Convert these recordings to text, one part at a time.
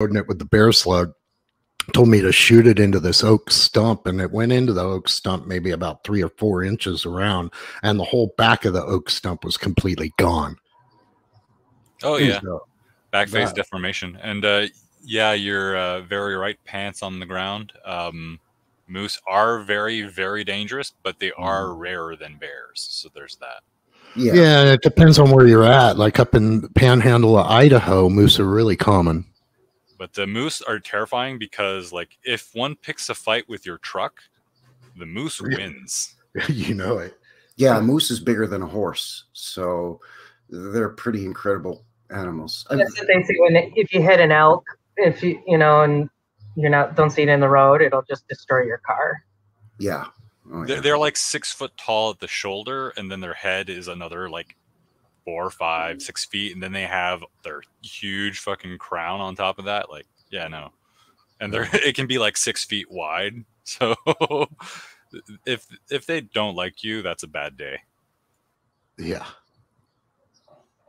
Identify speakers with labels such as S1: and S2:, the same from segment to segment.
S1: it with the bear slug, told me to shoot it into this oak stump, and it went into the oak stump maybe about 3 or 4 inches around, and the whole back of the oak stump was completely gone.
S2: Oh yeah, back phase deformation. And yeah, you're very right. Pants on the ground. Moose are very, very dangerous, but they are rarer than bears. So there's that.
S1: Yeah, it depends on where you're at. Like up in the panhandle of Idaho, moose are really common.
S2: But the moose are terrifying because, like, if one picks a fight with your truck, the moose wins.
S1: You know it.
S3: Yeah, a moose is bigger than a horse, so they're pretty incredible animals.
S4: That's what they say if you hit an elk, if and you're don't see it in the road, it'll just destroy your car.
S3: Yeah. Oh, yeah.
S2: They're like 6 foot tall at the shoulder, and then their head is another like 4, 5, 6 feet, and then they have their huge fucking crown on top of that. Like, yeah, no, and it can be like 6 feet wide. So if they don't like you, that's a bad day.
S1: Yeah.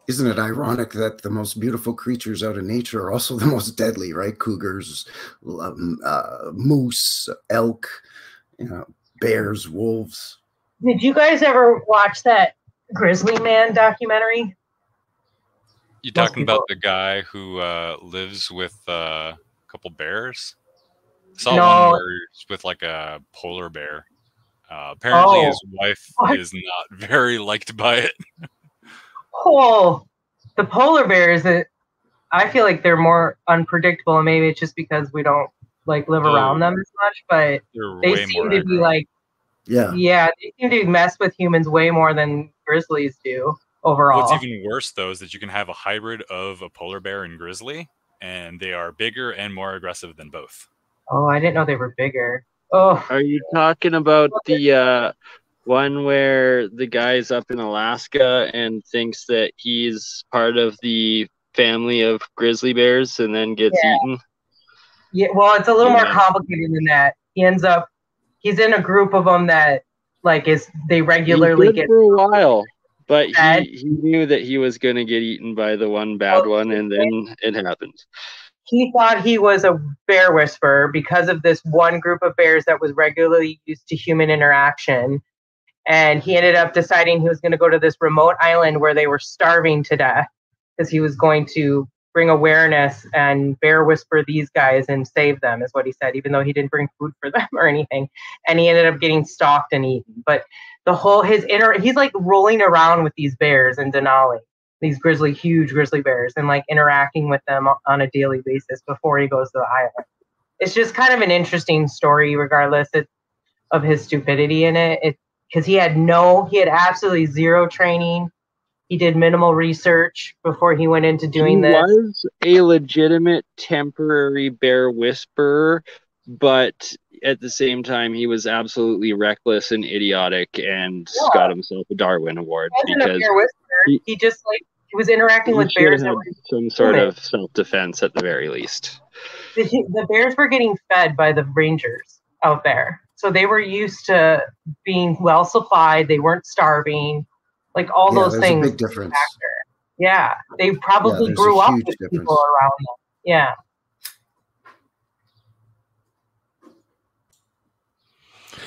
S3: Isn't it ironic that the most beautiful creatures out of nature are also the most deadly, right? Cougars, moose, elk, bears, wolves.
S4: Did you guys ever watch that Grizzly Man documentary?
S2: You talking about the guy who lives with a couple bears? I saw one where he's with like a polar bear. Apparently his wife is not very liked by it.
S4: Oh, the polar bears, I feel like they're more unpredictable, and maybe it's just because we don't live around them as much, but they seem to be like, they seem to mess with humans way more than grizzlies do overall.
S2: What's even worse, though, is that you can have a hybrid of a polar bear and grizzly, and they are bigger and more aggressive than both.
S4: Oh, I didn't know they were bigger. Oh,
S5: are you talking about the one where the guy's up in Alaska and thinks that he's part of the family of grizzly bears and then gets eaten?
S4: Yeah, well, it's a little more complicated than that. He's in a group of them that they regularly get
S5: for a while, but he knew that he was going to get eaten by the one bad one, and then it happened.
S4: He thought he was a bear whisperer because of this one group of bears that was regularly used to human interaction. And he ended up deciding he was going to go to this remote island where they were starving to death because he was going to bring awareness and bear whisper these guys and save them, is what he said, even though he didn't bring food for them or anything. And he ended up getting stalked and eaten. But he's like rolling around with these bears in Denali, these huge grizzly bears, and like interacting with them on a daily basis before he goes to the island. It's just kind of an interesting story, regardless of his stupidity in it. Because he had absolutely zero training. He did minimal research before he went into doing this. He
S5: was a legitimate temporary bear whisperer, but at the same time, he was absolutely reckless and idiotic and got himself a Darwin Award.
S4: He wasn't a bear whisperer. He just he was interacting with bears.
S5: That were some sort of self-defense at the very least.
S4: The bears were getting fed by the rangers out there. So they were used to being well supplied. They weren't starving. Like all those things.
S3: A big difference.
S4: Yeah, they probably grew up with people around them. Yeah.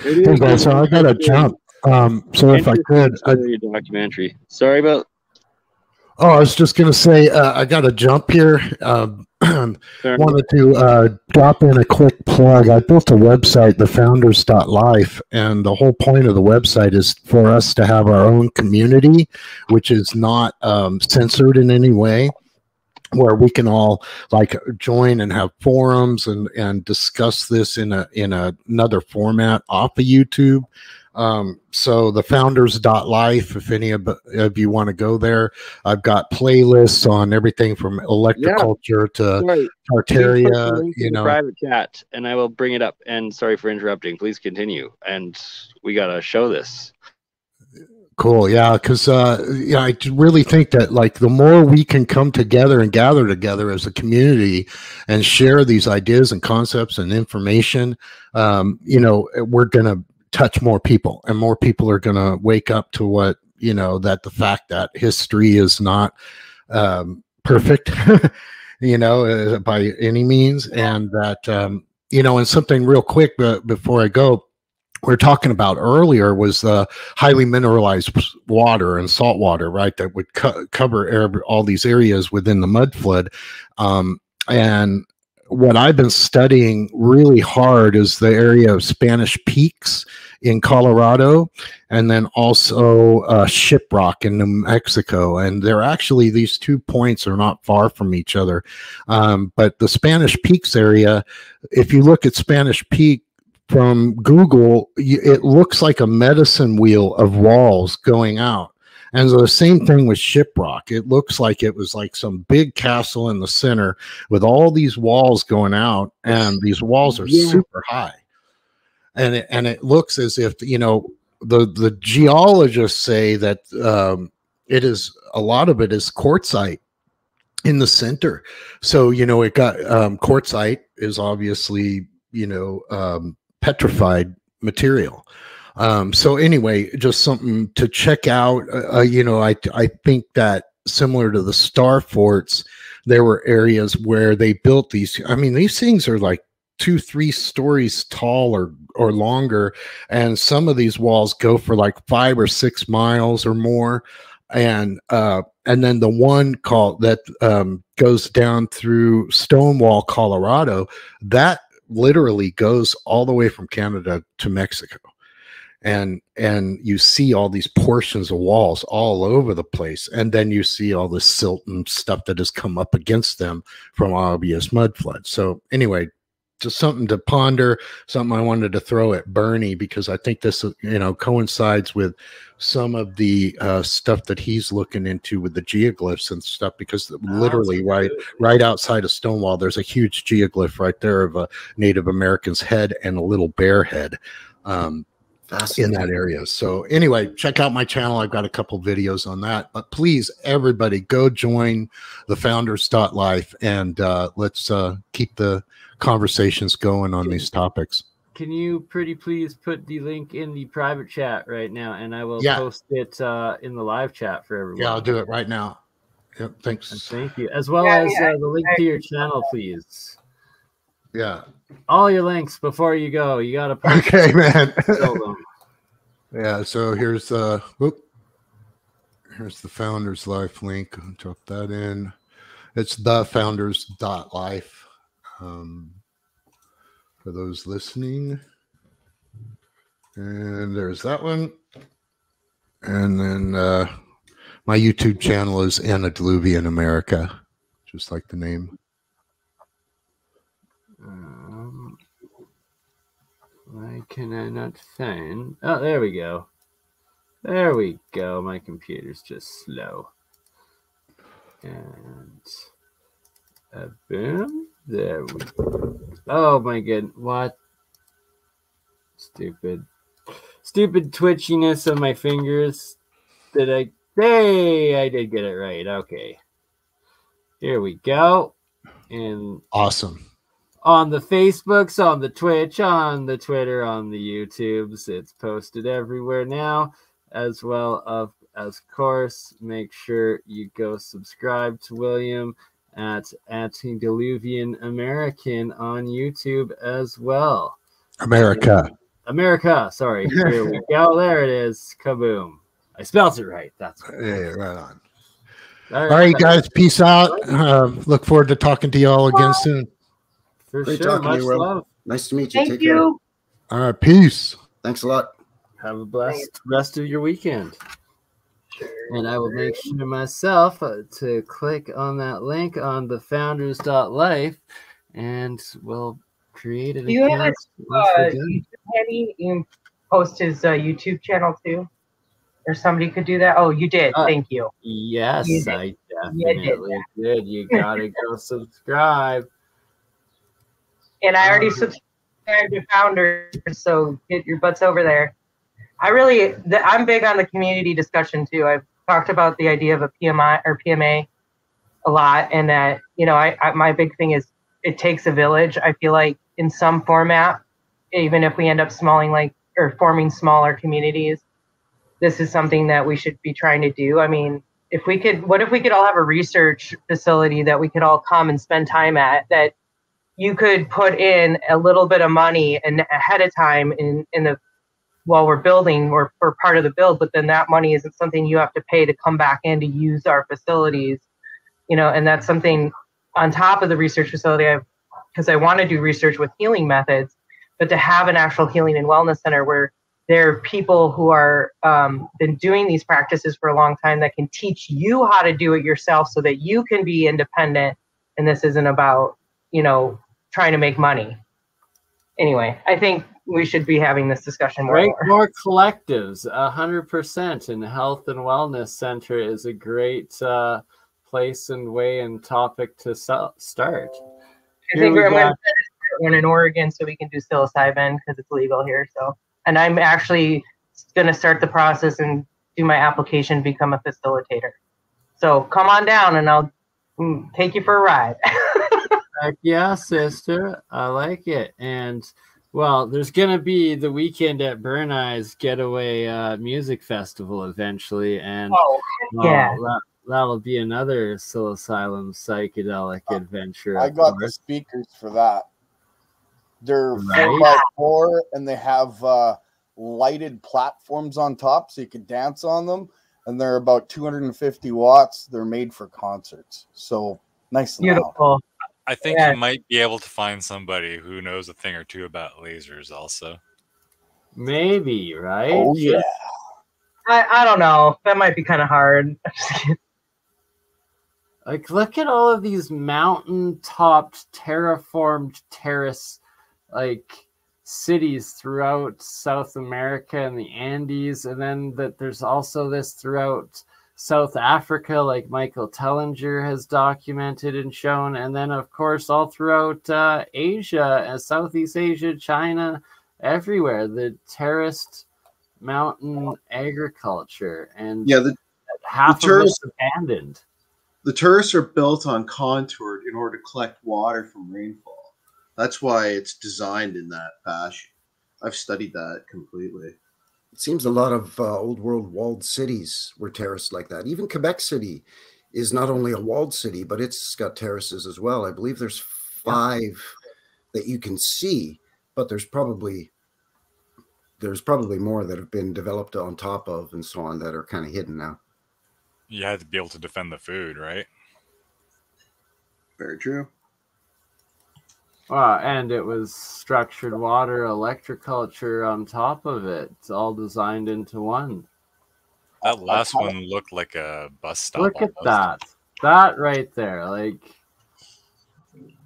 S1: Okay, so I got to jump. So if I could,
S5: documentary. Sorry about.
S1: Oh, I was just going to say I got to jump here. Wanted to drop in a quick plug. I built a website, thefounders.life, and the whole point of the website is for us to have our own community, which is not censored in any way, where we can all join and have forums and discuss this in another format off of YouTube. So the founders.life, if any of you want to go there, I've got playlists on everything from electroculture to Tartaria,
S5: private chat, and I will bring it up. And sorry for interrupting. Please continue. And we got to show this.
S1: Cool. Yeah. Cause, I really think that the more we can come together and gather together as a community and share these ideas and concepts and information, we're going to touch more people, and more people are going to wake up to what, that the fact that history is not perfect by any means. And that, and something real quick before I go, we are talking about earlier was the highly mineralized water and salt water, right? That would cover all these areas within the mud flood. And what I've been studying really hard is the area of Spanish Peaks in Colorado, and then also Shiprock in New Mexico. And they're actually, these 2 points are not far from each other. But the Spanish Peaks area, if you look at Spanish Peak from Google, it looks like a medicine wheel of walls going out. And the same thing with Shiprock. It looks like it was like some big castle in the center with all these walls going out, and these walls are super high. And it looks as if, the geologists say that it is, a lot of it is quartzite in the center. So, it got quartzite is obviously, petrified material. So anyway, just something to check out. I think that similar to the star forts, there were areas where they built these. I mean, these things are like 2-3 stories tall or longer, and some of these walls go for like 5 or 6 miles or more. And then the one that goes down through Stonewall, Colorado, that literally goes all the way from Canada to Mexico. And you see all these portions of walls all over the place. And then you see all the silt and stuff that has come up against them from obvious mud floods. So anyway, just something to ponder, something I wanted to throw at BurnEYe, because I think this, coincides with some of the stuff that he's looking into with the geoglyphs and stuff, because literally right outside of Stonewall, there's a huge geoglyph right there of a Native American's head and a little bear head. In that area. So anyway, check out my channel. I've got a couple videos on that, but please, everybody, go join the founders.life, and let's keep the conversations going on these topics.
S5: Can you pretty please put the link in the private chat right now, and I will post it in the live chat for everyone.
S1: Yeah, I'll do it right now. Yep, thanks.
S5: And thank you. As well as the link to your channel, please.
S1: Yeah.
S5: All your links before you go. You got to post
S1: okay, man.
S5: them.
S1: Yeah, so here's here's the Founders Life link. I'll drop that in. It's thefounders.life for those listening. And there's that one. And then my YouTube channel is Antediluvian America, just like the name.
S5: Why can I not find? Oh, there we go. There we go. My computer's just slow. And boom. There we go. Oh my goodness. What? Stupid twitchiness of my fingers. Hey, I did get it right. Okay. Here we go. And
S1: awesome.
S5: On the Facebooks, on the Twitch, on the Twitter, on the YouTubes. It's posted everywhere now, as well of course, make sure you go subscribe to William at Antediluvian American on YouTube as well.
S1: America,
S5: sorry. Here we go. There it is. Kaboom. I spelled it right. That's right.
S1: Yeah, right on. All right, guys. Peace out. Look forward to talking to you all again soon.
S5: For
S3: Great
S5: sure.
S3: talking
S5: Much
S3: to you,
S5: love.
S3: Nice to meet you.
S4: Thank you.
S1: All right. Peace.
S3: Thanks a lot.
S5: Have a blessed rest of your weekend. And I will make sure myself to click on that link on the founders.life, and we'll create an account.
S4: You can post his YouTube channel too? Or somebody could do that? Oh, you did. Thank you.
S5: Yes,
S4: you
S5: I definitely did. You gotta go subscribe.
S4: And I already subscribed to Founders, so get your butts over there. I'm big on the community discussion too. I've talked about the idea of a PMA a lot, and that, my big thing is it takes a village. I feel like in some format, even if we end up forming smaller communities, this is something that we should be trying to do. I mean, if we could, what if we could all have a research facility that we could all come and spend time at, that you could put in a little bit of money and ahead of time in the, while we're building or for part of the build, but then that money isn't something you have to pay to come back in to use our facilities, you know, and that's something on top of the research facility, because I want to do research with healing methods, but to have an actual healing and wellness center where there are people who are been doing these practices for a long time that can teach you how to do it yourself so that you can be independent. And this isn't about, you know, trying to make money. Anyway, I think we should be having this discussion more.
S5: Right, more collectives, 100%. And Health and Wellness Center is a great place and way and topic to start.
S4: I think we're going to start one in Oregon so we can do psilocybin because it's legal here. So, and I'm actually going to start the process and do my application to become a facilitator. So come on down and I'll take you for a ride.
S5: Heck yeah, sister. I like it. And well, there's gonna be the weekend at BurnEye's Getaway Music Festival eventually, and
S4: yeah,
S5: that'll be another psilocybin psychedelic adventure.
S6: I got the speakers for that. They're 4x4 and they have lighted platforms on top so you can dance on them, and they're about 250 watts. They're made for concerts, so nice and
S4: beautiful.
S6: loud.
S2: I think you might be able to find somebody who knows a thing or two about lasers also.
S5: Maybe, right?
S6: Oh, yeah.
S4: I don't know. That might be kind of hard.
S5: Like, look at all of these mountain-topped, terraformed terrace, like, cities throughout South America and the Andes, and then that there's also this throughout South Africa, like Michael Tellinger has documented and shown, and then of course all throughout Asia and Southeast Asia, China, everywhere, the terraced mountain agriculture, and half of it's abandoned.
S7: The terraces are built on contoured in order to collect water from rainfall. That's why it's designed in that fashion. I've studied that completely.
S3: It seems a lot of old world walled cities were terraced like that. Even Quebec City is not only a walled city, but it's got terraces as well. I believe there's 5 that you can see, but there's probably more that have been developed on top of and so on that are kind of hidden now.
S2: You had to be able to defend the food, right?
S7: Very true.
S5: And it was structured water, electroculture on top of it. It's all designed into one.
S2: That last one looked like a bus stop.
S5: Look at that. That right there. Like,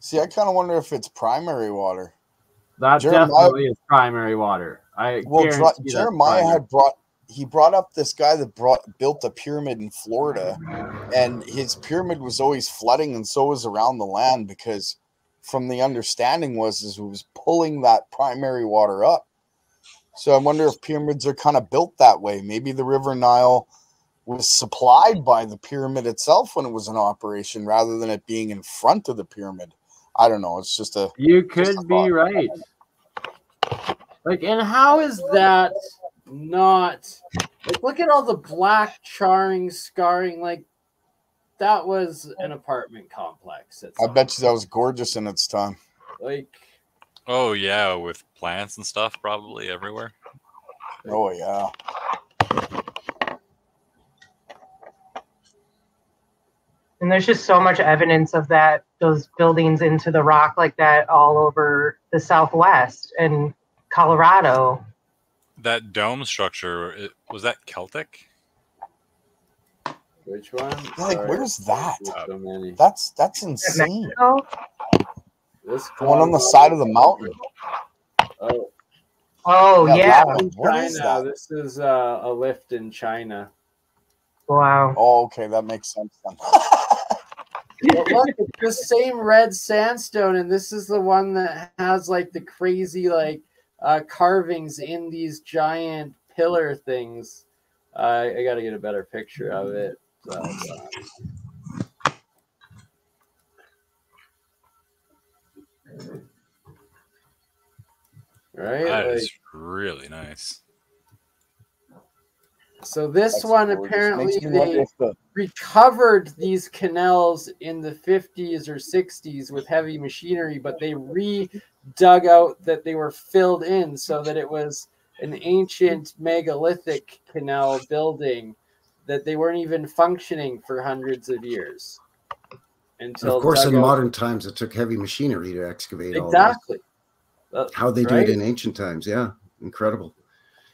S6: see, I kind of wonder if it's primary water.
S5: That definitely is primary water.
S6: Jeremiah brought up this guy that built a pyramid in Florida, and his pyramid was always flooding, and so was around the land, because from the understanding was it was pulling that primary water up. So I wonder if pyramids are kind of built that way. Maybe the River Nile was supplied by the pyramid itself when it was in operation, rather than it being in front of the pyramid. I don't know. It's just
S5: you could be right. Like, and how is that not, like, look at all the black charring, scarring, like, that was an apartment complex.
S6: I bet you that was gorgeous in its time.
S5: Like,
S2: oh yeah, with plants and stuff probably everywhere.
S6: Oh yeah.
S4: And there's just so much evidence of that, those buildings into the rock like that all over the Southwest and Colorado.
S2: That dome structure, was that Celtic?
S5: Which one?
S6: Like, where's that?
S5: So
S6: that's insane.
S5: This
S6: one on the side of the mountain.
S4: Oh yeah.
S6: What is that?
S5: This is a lift in China.
S4: Wow.
S6: Oh, okay, that makes sense then.
S5: But look, it's the same red sandstone, and this is the one that has like the crazy like carvings in these giant pillar things. I got to get a better picture of it. Right,
S2: that is really nice.
S5: So this one, apparently they recovered these canals in the 50s or 60s with heavy machinery, but they dug out that they were filled in so that it was an ancient megalithic canal building that they weren't even functioning for hundreds of years. Until,
S3: of course, in modern times, it took heavy machinery to excavate all
S5: exactly.
S3: How they do it in ancient times. Yeah, incredible.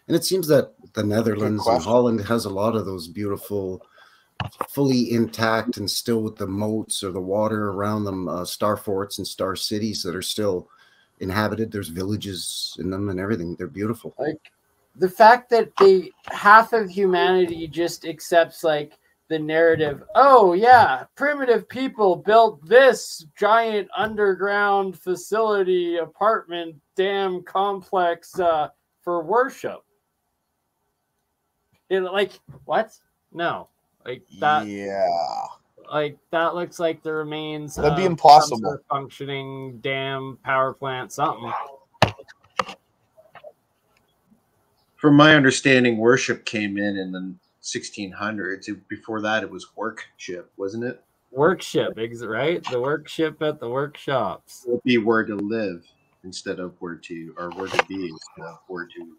S3: And it seems that the Netherlands and Holland has a lot of those beautiful, fully intact and still with the moats or the water around them, star forts and star cities that are still inhabited. There's villages in them and everything. They're beautiful.
S5: Like the fact that half of humanity just accepts like the narrative, oh yeah, primitive people built this giant underground facility, apartment, dam complex for worship. Like what? No, like that.
S6: Yeah,
S5: like that looks like the remains.
S6: That'd be impossible.
S5: Some sort of functioning dam, power plant, something.
S7: From my understanding, worship came in the 1600s. Before that, it was workship, wasn't it?
S5: Workship, right? The workship at the workshops.
S7: It would be where to live instead of where to be instead of where to.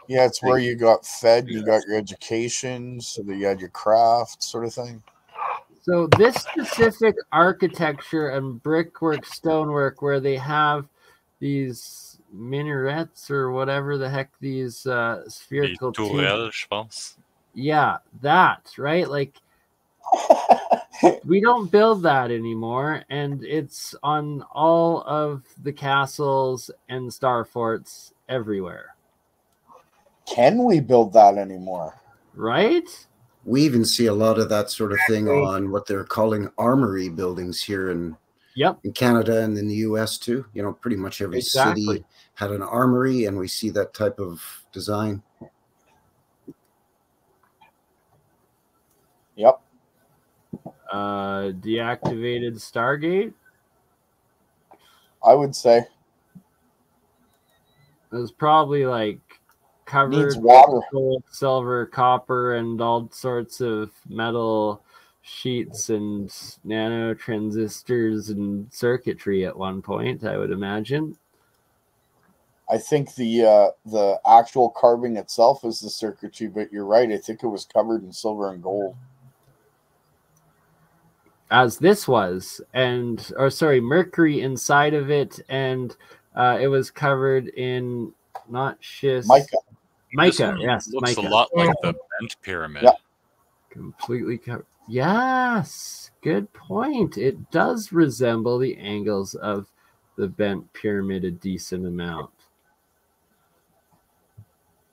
S6: Yeah, it's where you got fed, you got your education, so that you had your craft sort of thing.
S5: So this specific architecture and brickwork, stonework, where they have these minarets or whatever the heck these spherical
S2: tourelles,
S5: yeah, that, right? Like we don't build that anymore, and it's on all of the castles and star forts everywhere.
S6: Can we build that anymore?
S5: Right?
S3: We even see a lot of that sort of thing on what they're calling armory buildings here in Canada and in the US too. You know, pretty much every city had an armory, and we see that type of design.
S6: Yep.
S5: Deactivated Stargate?
S6: I would say.
S5: It was probably like covered
S6: with
S5: gold, silver, copper, and all sorts of metal sheets and nano transistors and circuitry at one point, I would imagine.
S6: I think the actual carving itself is the circuitry, but you're right. I think it was covered in silver and gold.
S5: As this was, mercury inside of it, and it was covered in not schist. Mica, yes.
S2: Looks
S5: mica.
S2: a lot like the bent pyramid.
S6: Yeah.
S5: Completely covered. Yes, good point. It does resemble the angles of the bent pyramid a decent amount.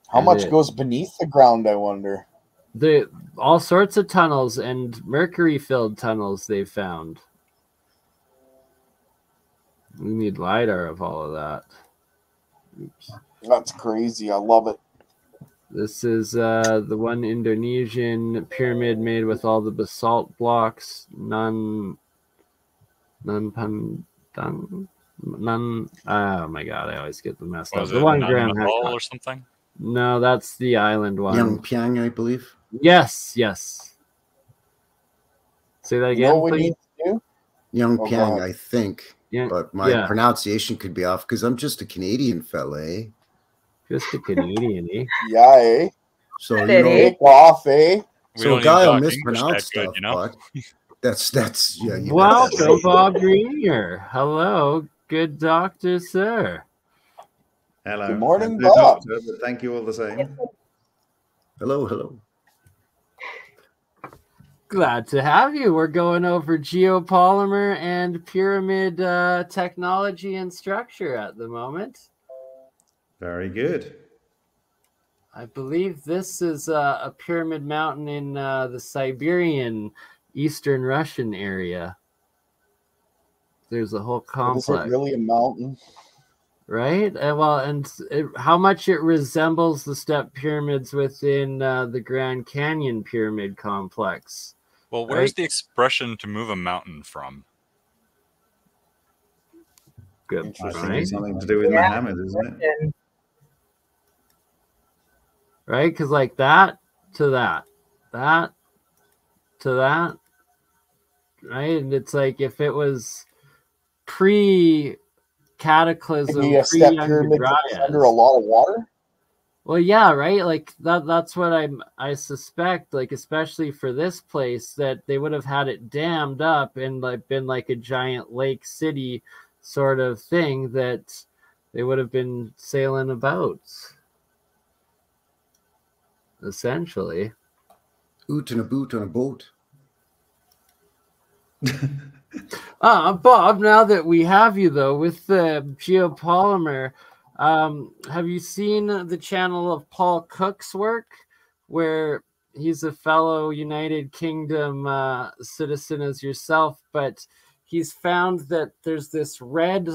S6: How much goes beneath the ground, I wonder?
S5: All sorts of tunnels and mercury-filled tunnels they've found. We need LiDAR of all of that. Oops.
S6: That's crazy. I love it.
S5: This is the one Indonesian pyramid made with all the basalt blocks. Oh my god, I always get them messed up. The one Graham
S2: Hall or something?
S5: No, that's the island one.
S3: Yangpiang, I believe.
S5: Yes. Say that again.
S6: You know what we need to do?
S3: Yangpiang, I think. But my pronunciation could be off because I'm just a Canadian fella, eh?
S5: Just a Canadian, eh?
S6: Yeah, eh?
S3: So, you know, take
S6: off, eh?
S3: So, Guy will mispronounce stuff, you know? But that's yeah.
S5: Welcome, Bob Greenyer. Hello, good doctor, sir.
S8: Hello.
S6: Good morning, Bob.
S8: Doctor, but thank you all the same.
S3: Hello.
S5: Glad to have you. We're going over geopolymer and pyramid technology and structure at the moment.
S8: Very good.
S5: I believe this is a pyramid mountain in the Siberian, Eastern Russian area. There's a whole complex.
S6: Is it really a mountain?
S5: Right? How much it resembles the step pyramids within the Grand Canyon pyramid complex.
S2: Well, where's the expression to move a mountain from?
S5: Good.
S8: I think it's something to do with Muhammad, isn't it?
S5: Right? Because like that to that, that to that, right? And it's like if it was pre-cataclysm,
S6: Maybe a step pyramid under a lot of water.
S5: Well, yeah, right. Like that's what I suspect. Like especially for this place, that they would have had it dammed up and like been like a giant lake city sort of thing that they would have been sailing about. Essentially.
S3: Oot and a boot on a boat.
S5: Bob, now that we have you though with the geopolymer, have you seen the channel of Paul Cook's work, where he's a fellow United Kingdom citizen as yourself, but he's found that there's this red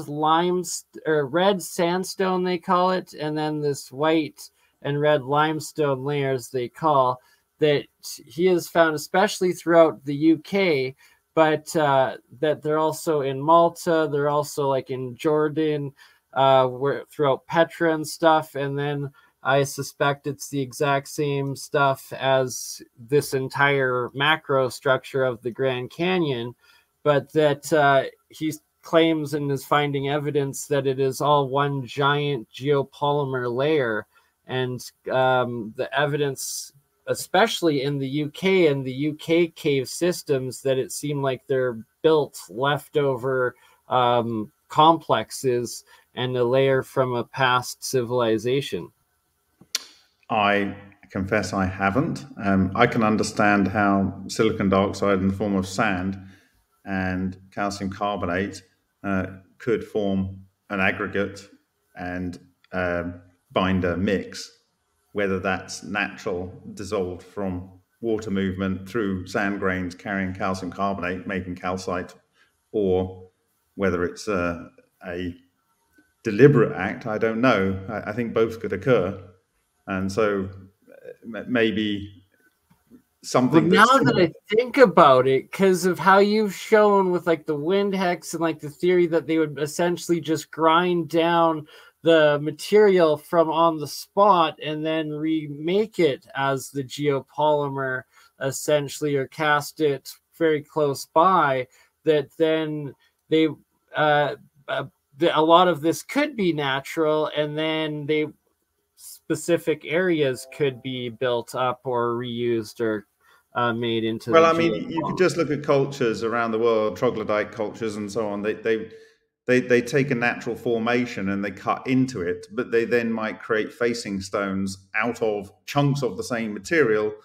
S5: sandstone, they call it, and then this white and red limestone layers they call, that he has found, especially throughout the UK, but that they're also in Malta, they're also like in Jordan, throughout Petra and stuff, and then I suspect it's the exact same stuff as this entire macro structure of the Grand Canyon, but that he claims and is finding evidence that it is all one giant geopolymer layer, and the evidence, especially in the UK and the UK cave systems, that it seemed like they're built leftover complexes and a layer from a past civilization.
S8: I confess I haven't. I can understand how silicon dioxide in the form of sand and calcium carbonate could form an aggregate and binder mix, whether that's natural, dissolved from water movement through sand grains carrying calcium carbonate, making calcite, or whether it's a deliberate act. I don't know. I think both could occur. And so maybe something.
S5: But now that I think about it, because of how you've shown with like the wind hex and like the theory that they would essentially just grind down the material from on the spot and then remake it as the geopolymer essentially, or cast it very close by, that then they a lot of this could be natural, and then specific areas could be built up or reused or made into.
S8: Well, I mean, you could just look at cultures around the world, troglodyte cultures and so on. They take a natural formation and they cut into it, but they then might create facing stones out of chunks of the same material,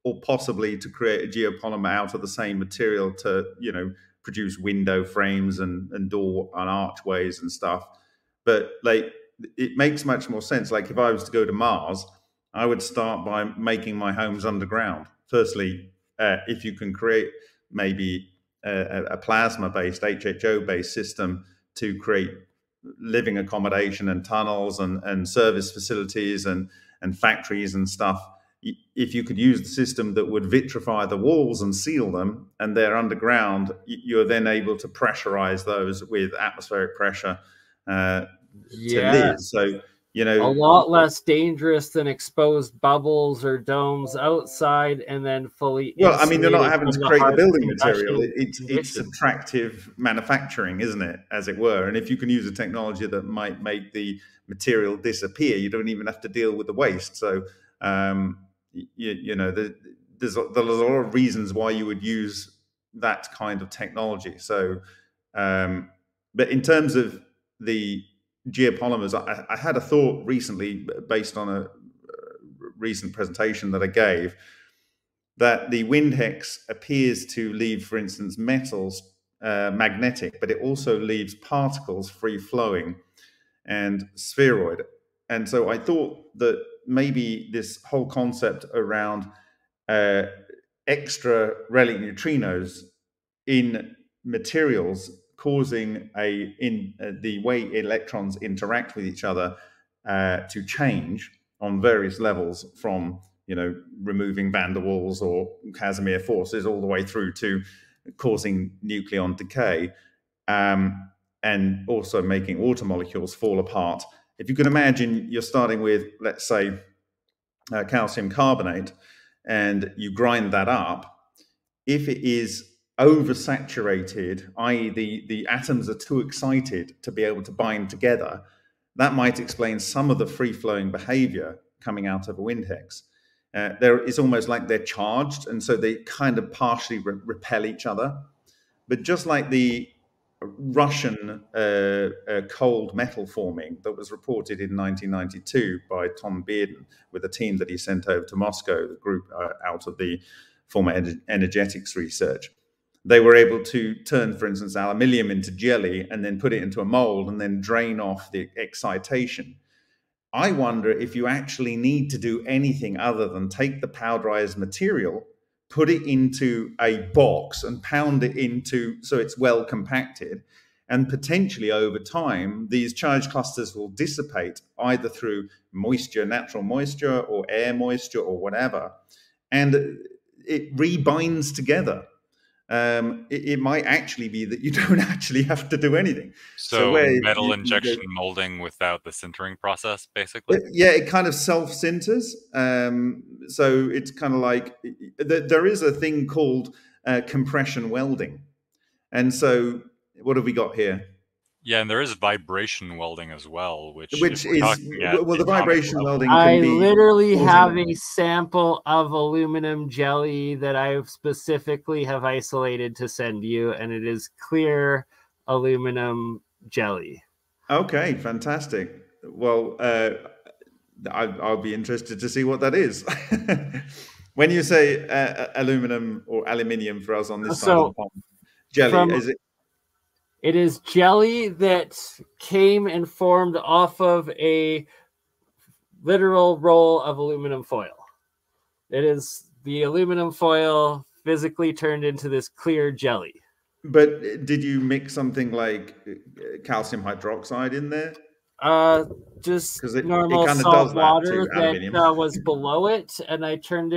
S8: or possibly to create a geopolymer out of the same material to, you know, produce window frames and door and archways and stuff. But like, it makes much more sense. Like if I was to go to Mars, I would start by making my homes underground. Firstly, if you can create maybe a plasma-based, HHO-based system to create living accommodation and tunnels and service facilities and factories and stuff, if you could use the system that would vitrify the walls and seal them, and they're underground, you're then able to pressurize those with atmospheric pressure to live. So, you know,
S5: a lot less dangerous than exposed bubbles or domes outside and then fully.
S8: Well, I mean, they're not having to create the building material. It's subtractive manufacturing, isn't it, as it were? And if you can use a technology that might make the material disappear, you don't even have to deal with the waste. So, you know, there's a lot of reasons why you would use that kind of technology. So, but in terms of the geopolymers, I had a thought recently based on a recent presentation that I gave, that the wind hex appears to leave, for instance, metals magnetic, but it also leaves particles free flowing and spheroid. And so I thought that maybe this whole concept around extra relic neutrinos in materials causing the way electrons interact with each other to change on various levels, from, you know, removing van der Waals or Casimir forces all the way through to causing nucleon decay, and also making water molecules fall apart. If you can imagine, you're starting with, let's say, calcium carbonate, and you grind that up, if it is oversaturated, i.e. the atoms are too excited to be able to bind together, that might explain some of the free-flowing behavior coming out of a wind hex. It's almost like they're charged, and so they kind of partially repel each other. But just like the Russian cold metal forming that was reported in 1992 by Tom Bearden with a team that he sent over to Moscow, the group out of the former energetics research, they were able to turn, for instance, aluminium into jelly and then put it into a mold and then drain off the excitation. I wonder if you actually need to do anything other than take the powderized material, put it into a box and pound it into so it's well compacted, and potentially over time these charge clusters will dissipate either through moisture, natural moisture, or air moisture or whatever, and it rebinds together. It might actually be that you don't actually have to do anything.
S2: So metal injection molding without the sintering process, basically?
S8: Yeah, it kind of self-sinters. So it's kind of like, there is a thing called compression welding. And so what have we got here?
S2: Yeah, and there is vibration welding as well, which
S8: is, well, the vibration welding
S5: can be... I literally have a sample of aluminum jelly that I specifically have isolated to send you, and it is clear aluminum jelly.
S8: Okay, fantastic. Well, I'll be interested to see what that is. When you say aluminum or aluminium for us on this side of the pond, jelly, is it?
S5: It is jelly that came and formed off of a literal roll of aluminum foil. It is the aluminum foil physically turned into this clear jelly.
S8: But did you mix something like calcium hydroxide in there?
S5: Just normal salt water that was below it, and I turned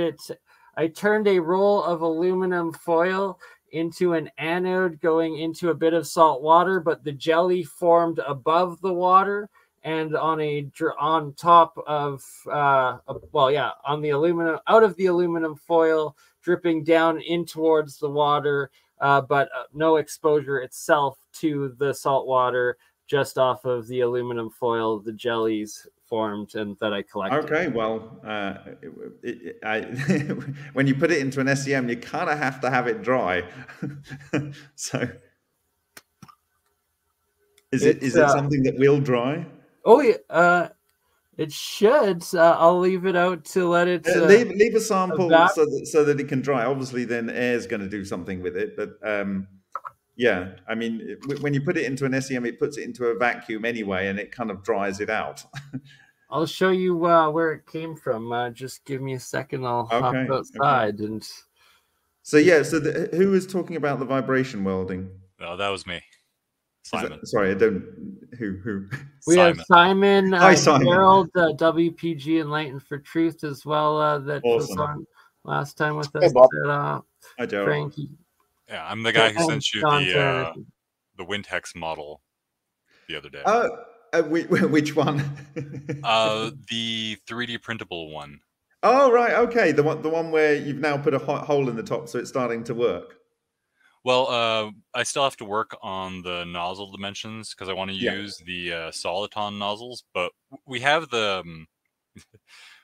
S5: a roll of aluminum foil into an anode going into a bit of salt water, but the jelly formed above the water and on top of on the aluminum, out of the aluminum foil, dripping down in towards the water, but no exposure itself to the salt water, just off of the aluminum foil the jellies formed and that I collected.
S8: Okay, well, when you put it into an SEM, you kind of have to have it dry. So, is it something that will dry?
S5: Oh yeah, it should. I'll leave it out to let it.
S8: Leave a sample so that it can dry. Obviously, then air's going to do something with it, but. Yeah, I mean, when you put it into an SEM, it puts it into a vacuum anyway, and it kind of dries it out.
S5: I'll show you where it came from. Just give me a second. I'll hop outside. Okay. And
S8: so, yeah, so who was talking about the vibration welding?
S2: Oh, that was me. Simon.
S8: Sorry, I don't... Who?
S5: We
S2: Simon.
S5: have Simon.
S8: Hi, Simon.
S5: Gerald, WPG Enlightened for Truth as well. That was on last time with us.
S8: Hi, Gerald.
S5: Frankie.
S2: Yeah, I'm the guy who sent you the wind hex model the other day.
S8: Which one?
S2: The 3D printable one.
S8: Oh, right. Okay, the one where you've now put a hole in the top, so it's starting to work.
S2: Well, I still have to work on the nozzle dimensions because I want to use the soliton nozzles, but we have the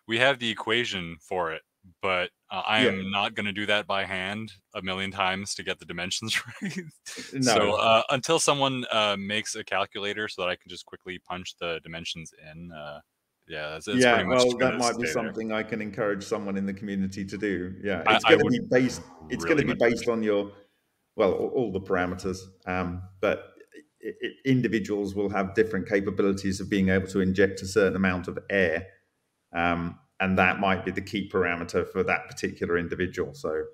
S2: equation for it. But I am not going to do that by hand a million times to get the dimensions right. No. So until someone makes a calculator so that I can just quickly punch the dimensions in, it's pretty much
S8: that might be something I can encourage someone in the community to do. Yeah, it's going to be based. It's going to be based on your, all the parameters. But individuals will have different capabilities of being able to inject a certain amount of air. And that might be the key parameter for that particular individual. So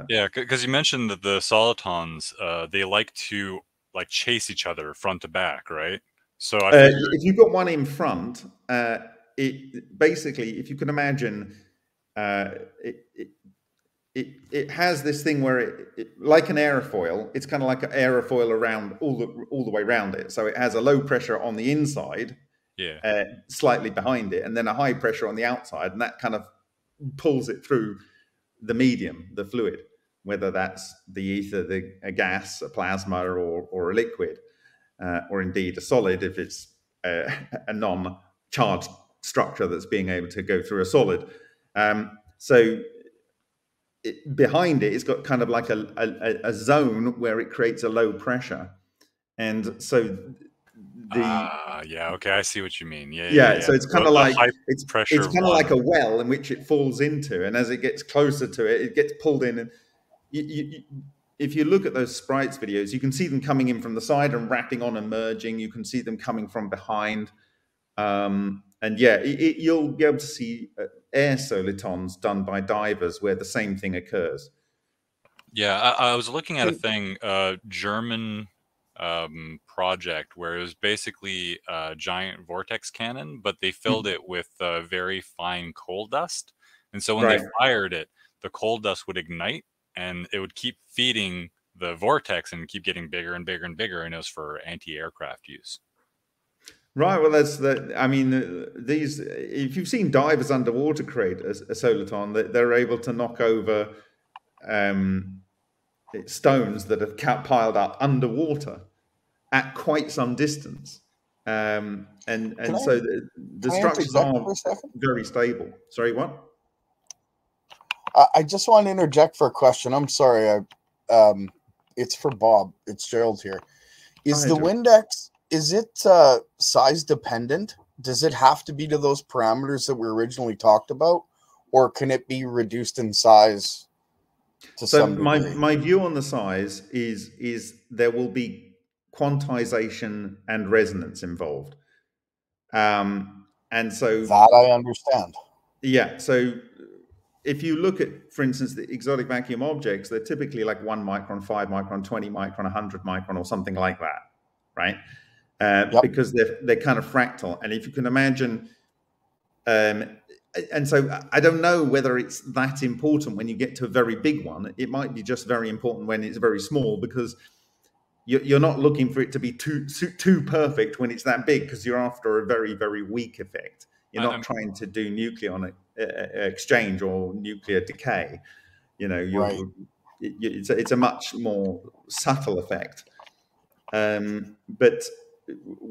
S2: yeah, because you mentioned that the solitons, they like to chase each other front to back, right? So
S8: if you've got one in front, it basically, if you can imagine, it has this thing where it like an aerofoil. It's kind of like an aerofoil around all the way around it. So it has a low pressure on the inside.
S2: Yeah,
S8: slightly behind it, and then a high pressure on the outside, and that kind of pulls it through the medium, the fluid, whether that's the ether, a gas, a plasma, or a liquid, or indeed a solid if it's a non-charged structure that's being able to go through a solid. So behind it, it's got kind of like a zone where it creates a low pressure. And so
S2: yeah, okay, I see what you mean.
S8: Yeah. So it's kind of like it's
S2: pressure.
S8: It's kind of like a well in which it falls into, and as it gets closer to it, it gets pulled in. And if you look at those sprites videos, you can see them coming in from the side and wrapping on and merging. You can see them coming from behind, and yeah, you'll be able to see air solitons done by divers where the same thing occurs.
S2: Yeah, I was looking at a thing, German project where it was basically a giant vortex cannon, but they filled it with very fine coal dust, and so when they fired it, the coal dust would ignite and it would keep feeding the vortex and keep getting bigger and bigger and bigger, and it was for anti-aircraft use.
S8: Right. Well, that's the. I mean, these. If you've seen divers underwater create a soliton, they're able to knock over stones that have piled up underwater at quite some distance, and so the structures are very stable. Sorry, what?
S6: I just want to interject for a question. I'm sorry. It's for Bob. It's Gerald here. Is the Windex, is it size dependent? Does it have to be to those parameters that were originally talked about, or can it be reduced in size to some degree?
S8: My view on the size is there will be quantization and resonance involved, and so
S6: that I understand.
S8: Yeah. So if you look at, for instance, the exotic vacuum objects, they're typically like 1 micron, 5 micron, 20 micron, 100 micron, or something like that, right? Because they're kind of fractal. And if you can imagine, and so I don't know whether it's that important when you get to a very big one. It might be just very important when it's very small, because you're not looking for it to be too perfect when it's that big, because you're after a very, very weak effect. You're not trying to do nucleon exchange or nuclear decay. You know, it's a much more subtle effect. But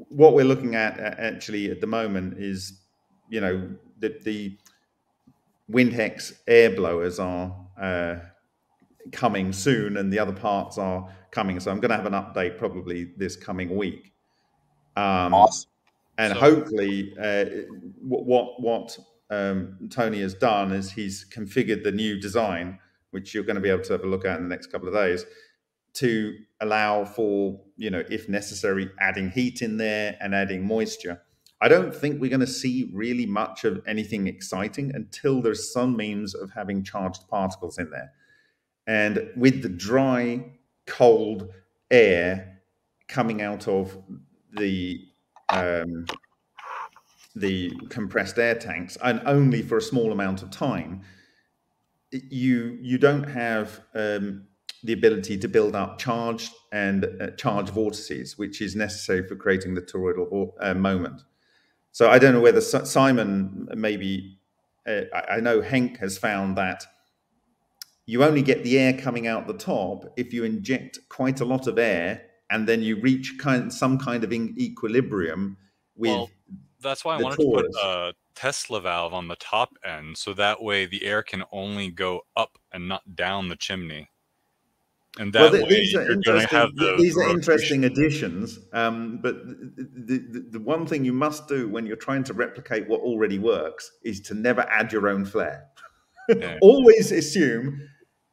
S8: what we're looking at actually at the moment is, you know, the WindHex air blowers are coming soon, and the other parts are coming. So I'm going to have an update probably this coming week.
S6: Awesome.
S8: And hopefully, what Tony has done is he's configured the new design, which you're going to be able to have a look at in the next couple of days, to allow for, you know, if necessary, adding heat in there and adding moisture. I don't think we're going to see really much of anything exciting until there's some means of having charged particles in there. And with the dry, cold air coming out of the compressed air tanks, and only for a small amount of time, you don't have the ability to build up charged and charged vortices, which is necessary for creating the toroidal moment. So I don't know whether Simon, maybe, I know Henk has found that you only get the air coming out the top if you inject quite a lot of air, and then you reach some kind of equilibrium with. Well,
S2: that's why I wanted to put a Tesla valve on the top end, so that way the air can only go up and not down the chimney. And that way you're going to have
S8: these are interesting additions. But the one thing you must do when you're trying to replicate what already works is to never add your own flare. Yeah. Always assume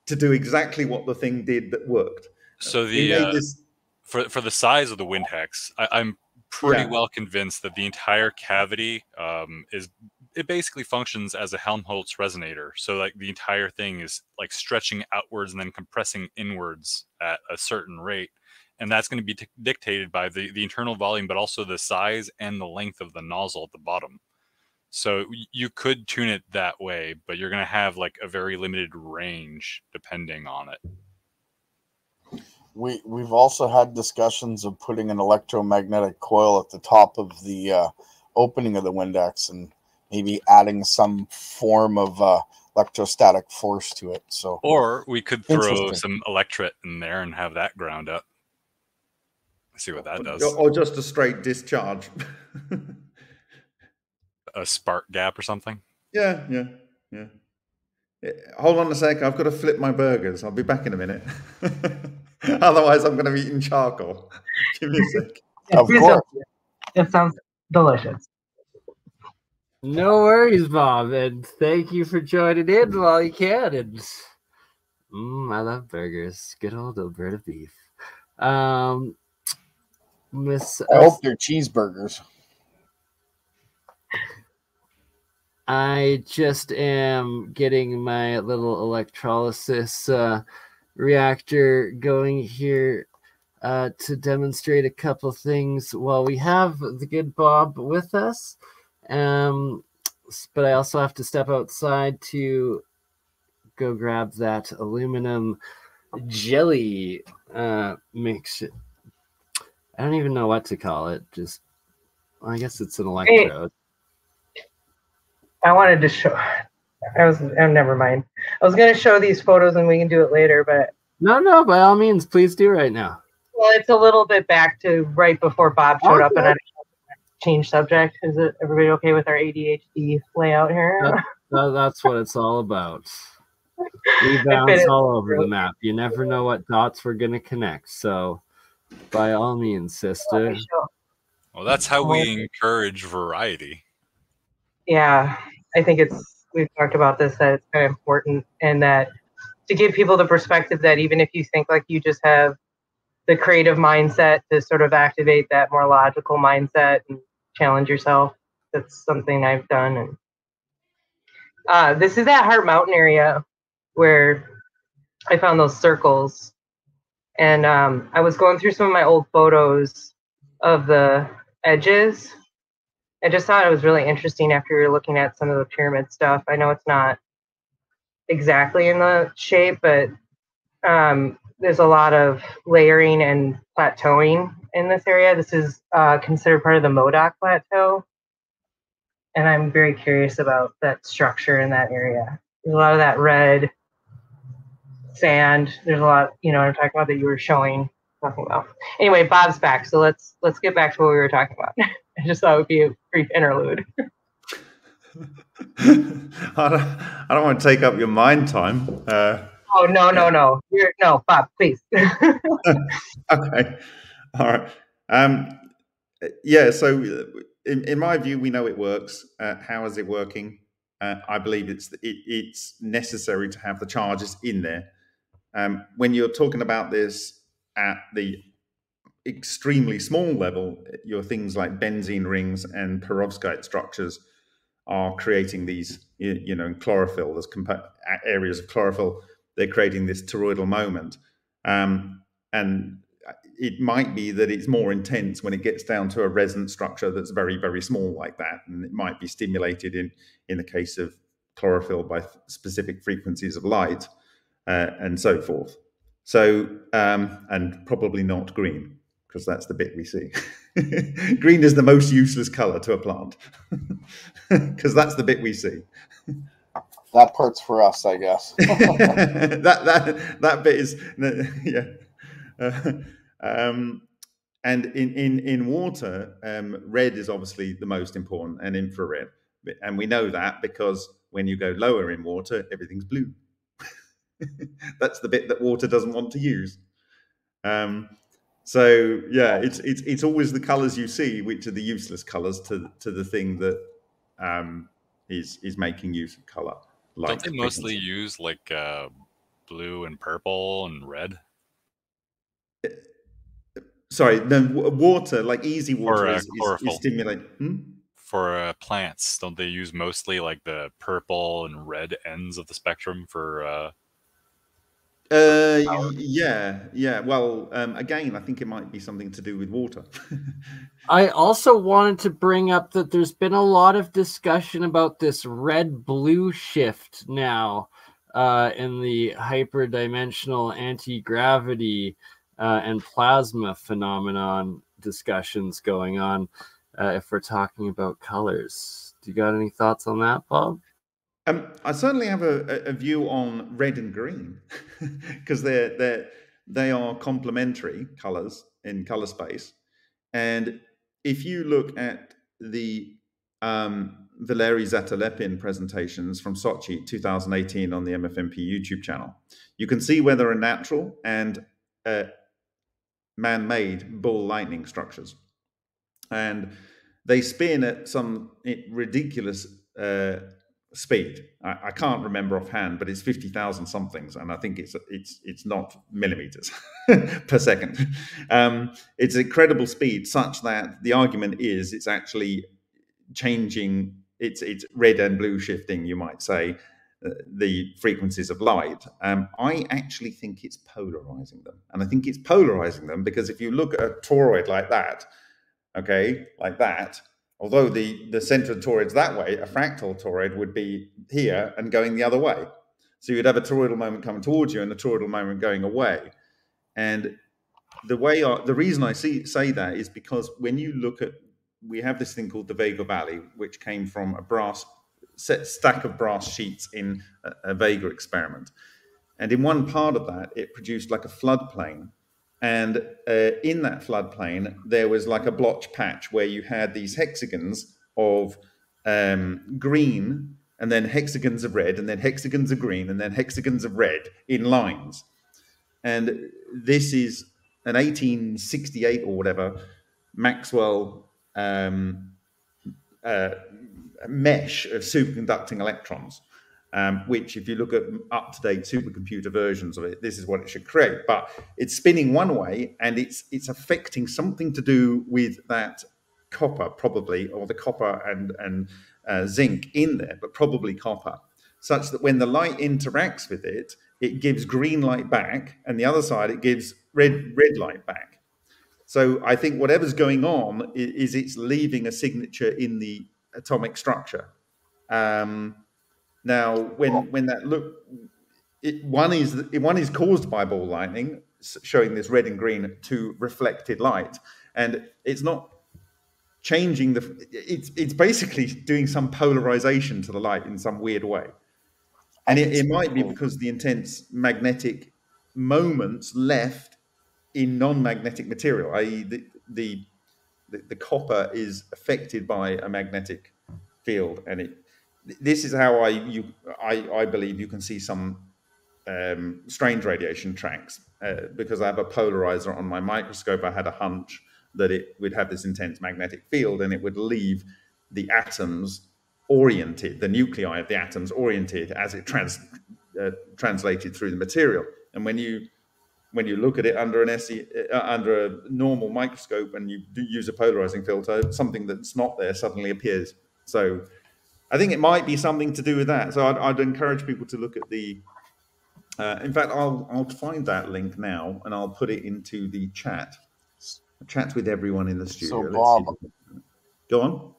S8: to do exactly what the thing did that worked.
S2: So the for the size of the WindHex, I'm pretty well convinced that the entire cavity it basically functions as a Helmholtz resonator. So like the entire thing is like stretching outwards and then compressing inwards at a certain rate, and that's going to be dictated by the internal volume, but also the size and the length of the nozzle at the bottom. So you could tune it that way, but you're going to have like a very limited range depending on it.
S6: We've also had discussions of putting an electromagnetic coil at the top of the opening of the Windex, and maybe adding some form of electrostatic force to it. So,
S2: or we could throw some electret in there and have that ground up. See what that does.
S8: Or just a straight discharge.
S2: A spark gap or something.
S8: Yeah. Hold on a sec. I've got to flip my burgers. I'll be back in a minute. Otherwise, I'm going to be eating charcoal. Give me a sec.
S6: Of course.
S4: It sounds delicious.
S5: No worries, Bob, and thank you for joining in while you can. And I love burgers. Good old Alberta beef. Miss,
S6: I hope they're cheeseburgers.
S5: I just am getting my little electrolysis reactor going here to demonstrate a couple things while we have the good Bob with us. But I also have to step outside to go grab that aluminum jelly mix. I don't even know what to call it. Just, I guess it's an electrode.
S4: I wanted to show. Never mind. I was going to show these photos and we can do it later, but
S5: no. By all means, please do right now.
S4: Well, it's a little bit back to right before Bob showed up, and I changed subject. Is it everybody okay with our ADHD layout here?
S5: That's what it's all about. We bounce all over the map. You never know what dots we're going to connect. So, by all means, sister.
S2: Well, that's how we encourage variety.
S4: Yeah, I think we've talked about this, that it's kind of important, and that to give people the perspective that even if you think like you just have the creative mindset, to sort of activate that more logical mindset and challenge yourself. That's something I've done. And this is that Heart Mountain area where I found those circles. And I was going through some of my old photos of the edges. I just thought it was really interesting after you're looking at some of the pyramid stuff. I know it's not exactly in the shape, but there's a lot of layering and plateauing in this area. This is considered part of the Modoc Plateau. And I'm very curious about that structure in that area. There's a lot of that red sand. There's a lot, you know what I'm talking about, that you were talking about. Anyway, Bob's back, so let's get back to what we were talking about. I just thought it would be a brief interlude.
S8: I don't want to take up your mind time.
S4: Oh, no. No, Bob, please.
S8: Okay. All right. Yeah, so in my view, we know it works. How is it working? I believe it's necessary to have the charges in there. When you're talking about this at the extremely small level, your things like benzene rings and perovskite structures are creating these, in chlorophyll, there's areas of chlorophyll, they're creating this toroidal moment. And it might be that it's more intense when it gets down to a resonance structure that's very, very small like that. And it might be stimulated in the case of chlorophyll by specific frequencies of light and so forth. So, and probably not green, because that's the bit we see. Green is the most useless color to a plant, because that's the bit we see.
S6: That part's for us, I guess.
S8: that bit is, yeah. And in water, red is obviously the most important, and infrared. And we know that because when you go lower in water, everything's blue. That's the bit that water doesn't want to use. So yeah, it's always the colors you see which are the useless colors to the thing that is making use of color.
S2: Don't they mostly use like blue and purple and red?
S8: Sorry, no, water, like easy water, is stimulating.
S2: For plants, don't they use mostly like the purple and red ends of the spectrum for?
S8: Yeah. Well, again, I think it might be something to do with water.
S5: I also wanted to bring up that there's been a lot of discussion about this red-blue shift now in the hyperdimensional anti-gravity and plasma phenomenon discussions going on if we're talking about colors. Do you got any thoughts on that, Bob?
S8: I certainly have a view on red and green because they are complementary colors in color space. And if you look at the Valery Zatalepin presentations from Sochi 2018 on the MFMP YouTube channel, you can see where there are natural and man-made ball lightning structures. And they spin at some ridiculous speed. I can't remember offhand, but it's 50,000 somethings, and I think it's not millimeters per second. It's incredible speed, such that the argument is it's actually changing. It's red and blue shifting, you might say, the frequencies of light. I actually think it's polarizing them, and I think it's polarizing them because if you look at a toroid like that, okay, like that. Although the center of the toroid's that way, a fractal toroid would be here and going the other way. So you'd have a toroidal moment coming towards you and a toroidal moment going away. And the reason I say that is because when you look at, we have this thing called the Vega Valley, which came from a stack of brass sheets in a Vega experiment. And in one part of that, it produced like a floodplain. And in that floodplain, there was like a blotch patch where you had these hexagons of green, and then hexagons of red, and then hexagons of green, and then hexagons of red in lines. And this is an 1868 or whatever Maxwell mesh of superconducting electrons. Which, if you look at up-to-date supercomputer versions of it, this is what it should create. But it's spinning one way, and it's affecting something to do with that copper, probably, or the copper and zinc in there, but probably copper, such that when the light interacts with it, it gives green light back, and the other side it gives red light back. So I think whatever's going on is it's leaving a signature in the atomic structure. Now, when that one is caused by ball lightning, showing this red and green to reflected light, and it's not changing it's basically doing some polarization to the light in some weird way, and it might be because the intense magnetic moments left in non-magnetic material, i.e., the copper is affected by a magnetic field, and this is how I believe you can see some strange radiation tracks because I have a polarizer on my microscope. I had a hunch that it would have this intense magnetic field and it would leave the atoms oriented, the nuclei of the atoms oriented as it translated through the material. And when you look at it under under a normal microscope and you do use a polarizing filter, something that's not there suddenly appears. So I think it might be something to do with that. So I'd encourage people to look at the. In fact, I'll find that link now and I'll put it into the chat. Chat with everyone in the studio.
S6: So Bob,
S8: go on.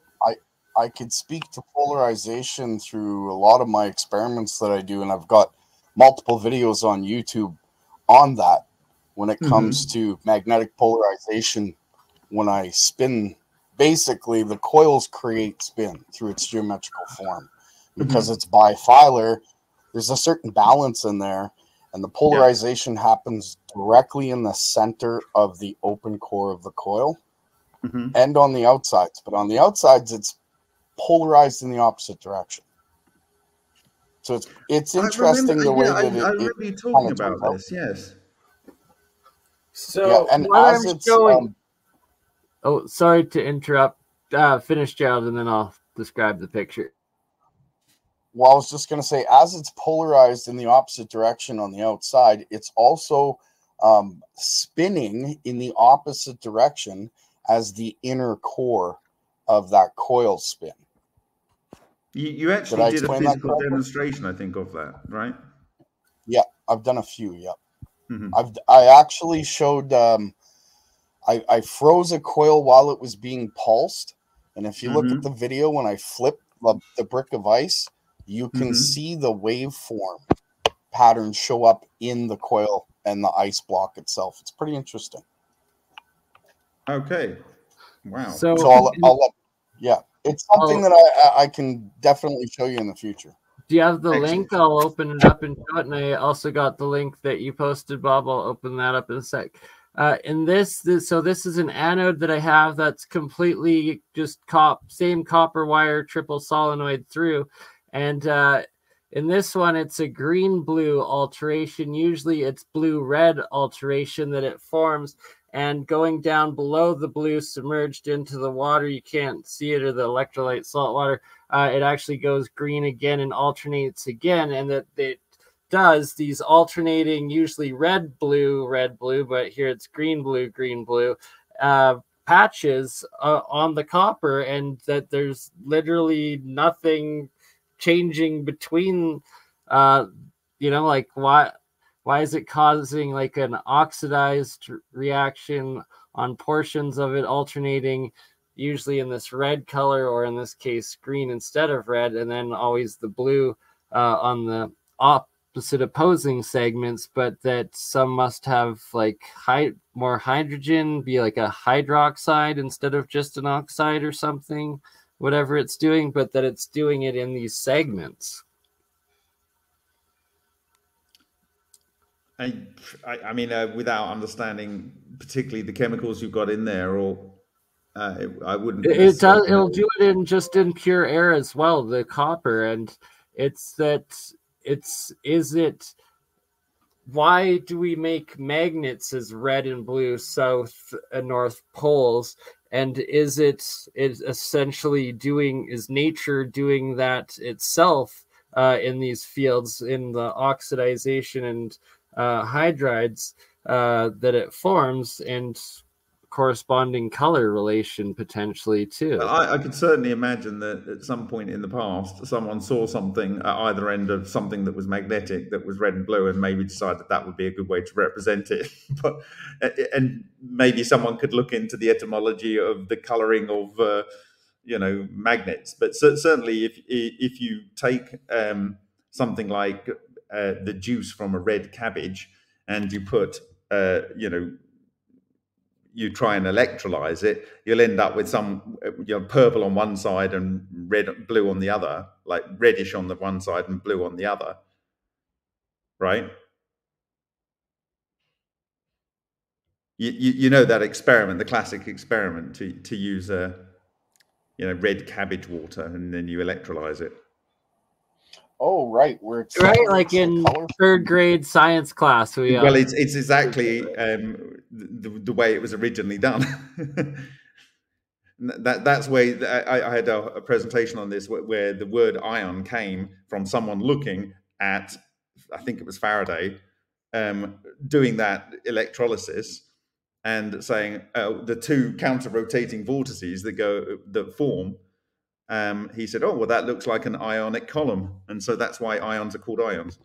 S6: I could speak to polarization through a lot of my experiments that I do, and I've got multiple videos on YouTube on that when it comes to magnetic polarization. When I spin, basically the coils create spin through its geometrical form because it's bifilar. There's a certain balance in there, and the polarization happens directly in the center of the open core of the coil and on the outsides. But on the outsides, it's polarized in the opposite direction. So it's interesting the way that
S8: I remember you talking about this. Yes.
S5: So
S6: yeah, and as it's
S5: showing, oh, sorry to interrupt. Finish, Gerald, and then I'll describe the picture.
S6: Well, I was just going to say, as it's polarized in the opposite direction on the outside, it's also spinning in the opposite direction as the inner core of that coil spin.
S8: You actually did a physical demonstration, I think, of that, right?
S6: Yeah, I've done a few. Yeah, I actually showed. I froze a coil while it was being pulsed, and if you look at the video when I flip the brick of ice, you can see the waveform pattern show up in the coil and the ice block itself. It's pretty interesting.
S8: Okay. Wow.
S6: So I'll let, yeah, it's something that I can definitely show you in the future.
S5: Do you have the
S8: Excellent.
S5: link? I'll open it up and show it. And I also got the link that you posted, Bob. I'll open that up in a sec. In this is an anode that I have that's completely just same copper wire, triple solenoid through. And in this one, it's a green-blue alteration. Usually it's blue-red alteration that it forms. And going down below the blue submerged into the water, you can't see it, or the electrolyte salt water, it actually goes green again and alternates again. And that it does these alternating, usually red, blue, but here it's green, blue, patches on the copper, and that there's literally nothing changing between, like why is it causing like an oxidized reaction on portions of it, alternating usually in this red color, or in this case green instead of red, and then always the blue on the opposite opposing segments, but that some must have like more hydrogen, be like a hydroxide instead of just an oxide or something, whatever it's doing, but that it's doing it in these segments.
S8: I mean, without understanding particularly the chemicals you've got in there, or I wouldn't.
S5: It does. It'll do it in pure air as well. The copper, and why do we make magnets as red and blue south and north poles? And is essentially is nature doing that itself in these fields, in the oxidization and hydrides that it forms, and corresponding color relation potentially too?
S8: Well, I could certainly imagine that at some point in the past, someone saw something at either end of something that was magnetic, that was red and blue, and maybe decided that would be a good way to represent it. And maybe someone could look into the etymology of the coloring of magnets. But certainly, if you take something like the juice from a red cabbage, and you put you try and electrolyze it, you'll end up with some purple on one side and blue on the other, like reddish on the one side and blue on the other, right? You know that experiment, the classic experiment to use red cabbage water, and then you electrolyze it.
S6: Oh, right, where it's
S5: right, like in third grade science class.
S8: It's exactly the way it was originally done. That's where I had a presentation on this, where the word ion came from someone looking at, I think it was Faraday, doing that electrolysis and saying the two counter-rotating vortices that form. He said, "Oh, well, that looks like an ionic column," and so that's why ions are called ions.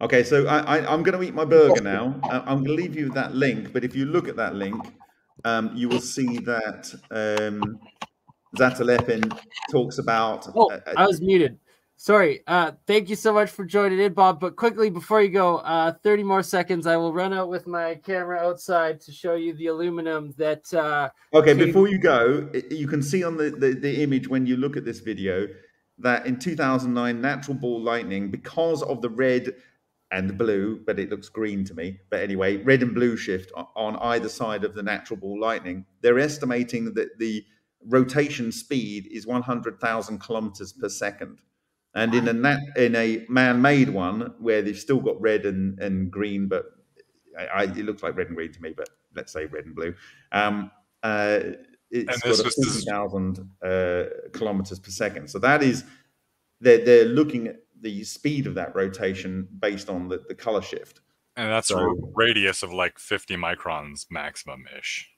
S8: Okay, so I'm going to eat my burger now. I'm going to leave you with that link, but if you look at that link, you will see that Zatalepin talks about...
S5: Oh, I was muted. Sorry. Thank you so much for joining in, Bob. But quickly, before you go, 30 more seconds, I will run out with my camera outside to show you the aluminum that...
S8: Okay, before you go, you can see on the image when you look at this video that in 2009, natural ball lightning, because of the red and blue, but it looks green to me. But anyway, red and blue shift on either side of the natural ball lightning, they're estimating that the rotation speed is 100,000 kilometers per second. And in a man-made one, where they've still got red and green, but it looks like red and green to me, but let's say red and blue. It's got 50,000 kilometers per second. So that is, they're looking at the speed of that rotation based on the color shift.
S2: And that's a radius of like 50 microns maximum-ish.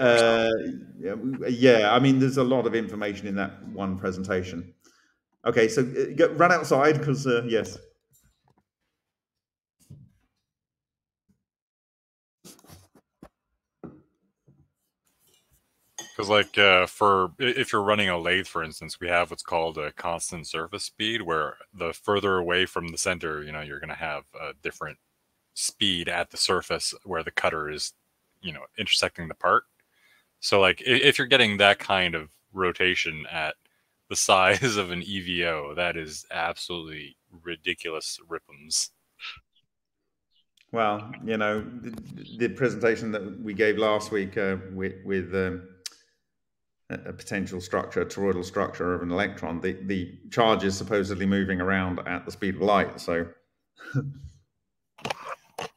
S8: Yeah, I mean, there's a lot of information in that one presentation. Okay, so run outside, because, yes.
S2: Because like if you're running a lathe, for instance, we have what's called a constant surface speed, where the further away from the center, you're going to have a different speed at the surface where the cutter is, intersecting the part. So like if you're getting that kind of rotation at the size of an EVO, that is absolutely ridiculous ripums.
S8: Well, you know, the presentation that we gave last week with a potential structure, toroidal structure of an electron, the charge is supposedly moving around at the speed of light. So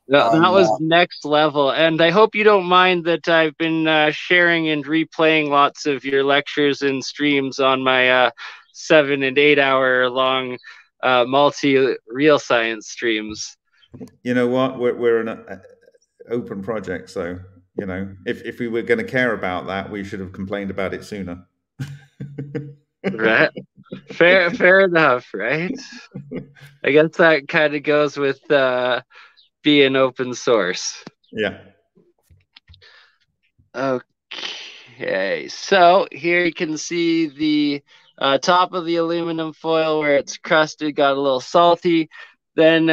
S5: that was next level. And I hope you don't mind that I've been sharing and replaying lots of your lectures and streams on my 7 and 8 hour long multi-real science streams.
S8: You know what? We're an open project, so you know, if we were going to care about that, we should have complained about it sooner.
S5: Right. Fair enough, right? I guess that kind of goes with being open source.
S8: Yeah.
S5: Okay, so here you can see the top of the aluminum foil where it's crusted, got a little salty. Then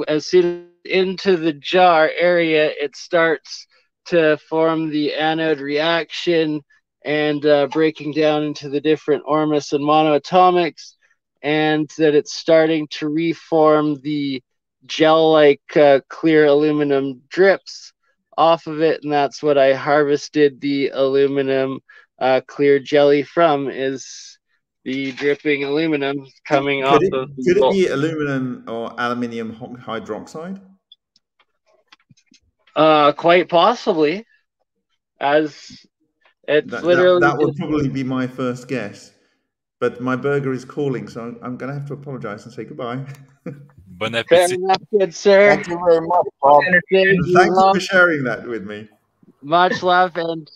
S5: as soon as into the jar area, it starts to form the anode reaction and breaking down into the different ormus and monoatomics, and that it's starting to reform the gel-like clear aluminum drips off of it, and that's what I harvested the aluminum clear jelly from, is the dripping aluminum coming off of the...
S8: Could it be aluminum or aluminium hydroxide?
S5: Quite possibly, as it's literally...
S8: That would probably be my first guess. But my burger is calling, so I'm going to have to apologize and say goodbye.
S5: Fair enough, good sir.
S6: Thank you very much, Bob.
S8: Thank you for sharing that with me.
S5: Much love, and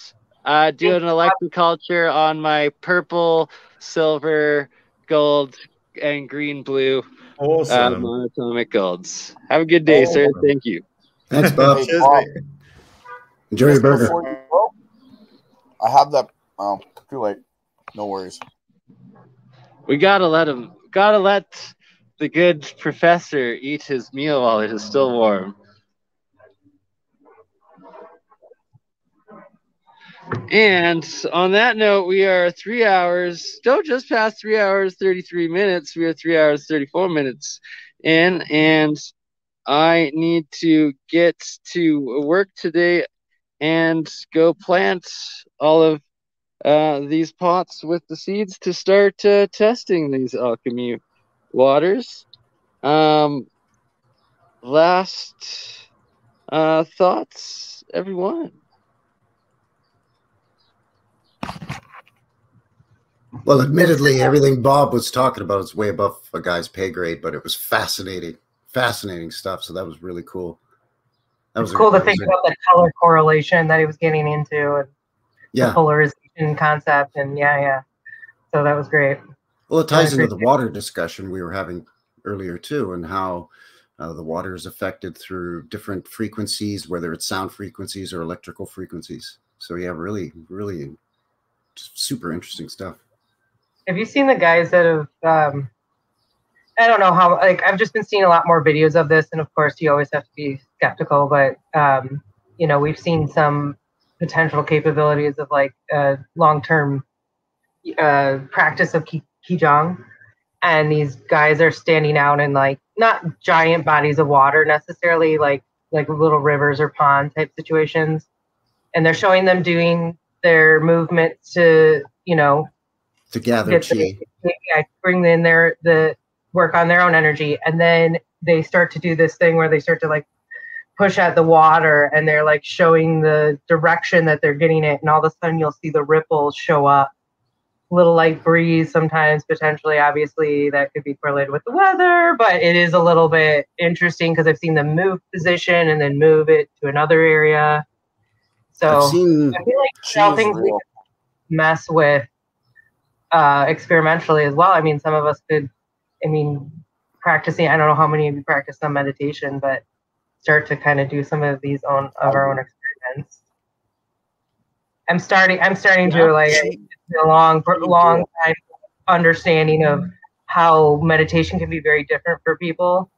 S5: doing electroculture on my purple, silver, gold, and green, blue monatomic golds. Have a good day, sir. Thank you.
S3: Thanks, Bob.
S8: Cheers, mate.
S3: Enjoy your burger.
S6: I have that. Oh, too late. No worries.
S5: We gotta let the good professor eat his meal while it is still warm. And on that note, we are 3 hours, just past 3 hours, 33 minutes. We are 3 hours, 34 minutes in, and I need to get to work today and go plant all of these pots with the seeds to start testing these alchemy waters. Last thoughts, everyone?
S3: Well, admittedly, everything Bob was talking about is way above a guy's pay grade, but it was fascinating stuff. So that was really cool. That was
S4: cool to think about the color correlation that he was getting into, and the polarization concept, and so that was great.
S3: Well, it ties into the water discussion we were having earlier too, and how the water is affected through different frequencies, whether it's sound frequencies or electrical frequencies. So yeah, really super interesting stuff.
S4: Have you seen the guys that have I don't know how, like, I've just been seeing a lot more videos of this, and of course you always have to be skeptical, but you know, we've seen some potential capabilities of like long-term practice of Qigong, and these guys are standing out in like not giant bodies of water necessarily, like little rivers or pond type situations, and they're showing them doing their movements to, you know,
S3: to gather chi,
S4: bring in the work on their own energy, and then they start to do this thing where they start to like push at the water, and they're like showing the direction that they're getting it, and all of a sudden you'll see the ripples show up, little light breeze sometimes, potentially. Obviously that could be correlated with the weather, but it is a little bit interesting because I've seen them move position and then move it to another area. So I feel like things we mess with experimentally as well. I mean, some of us could, practicing, I don't know how many of you practice some meditation, but start to kind of do some of these of our own experiments. I'm starting to like a long time understanding of how meditation can be very different for people,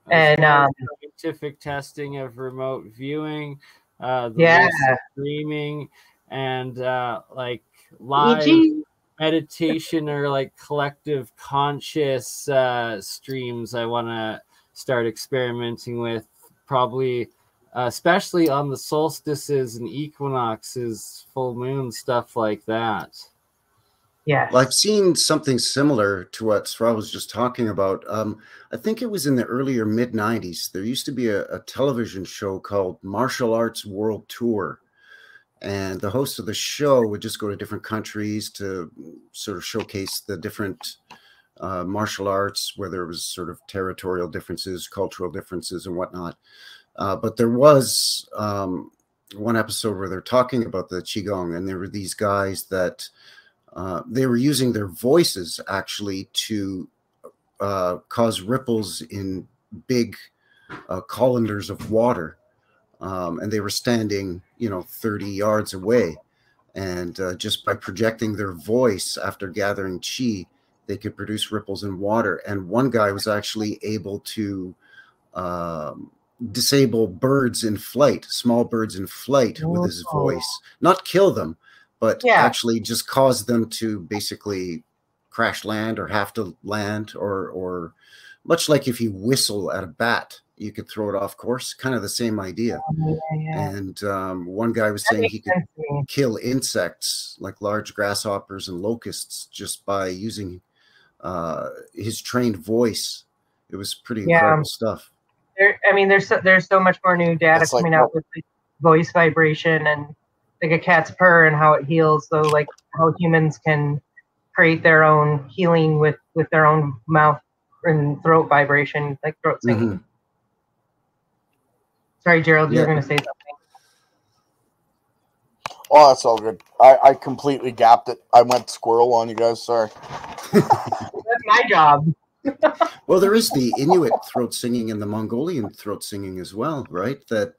S4: and
S5: scientific testing of remote viewing,
S4: streaming,
S5: and like live meditation or like collective conscious streams I want to start experimenting with, probably especially on the solstices and equinoxes, full moon, stuff like that.
S4: Yeah,
S3: well, I've seen something similar to what Sra was just talking about. I think it was in the earlier mid-90s. There used to be a television show called Martial Arts World Tour. And the host of the show would just go to different countries to sort of showcase the different martial arts, where there was sort of territorial differences, cultural differences, and whatnot. But there was one episode where they're talking about the Qigong, and there were these guys that they were using their voices actually to cause ripples in big colanders of water. And they were standing, 30 yards away. And just by projecting their voice after gathering chi, they could produce ripples in water. And one guy was actually able to disable birds in flight, small birds in flight, with his voice. Not kill them, but actually just cause them to basically crash land or have to land, or much like if you whistle at a bat, you could throw it off course, kind of the same idea. And one guy was saying he could kill insects like large grasshoppers and locusts just by using his trained voice. It was pretty incredible stuff.
S4: There's so much more new data coming out with like voice vibration and like a cat's purr and how it heals. So like how humans can create their own healing with their own mouth and throat vibration, like throat singing. Sorry, Gerald, you were going to say something.
S6: Oh, that's all good. I completely gapped it. I went squirrel on you guys. Sorry.
S4: That's my job.
S3: Well, there is the Inuit throat singing and the Mongolian throat singing as well, right? That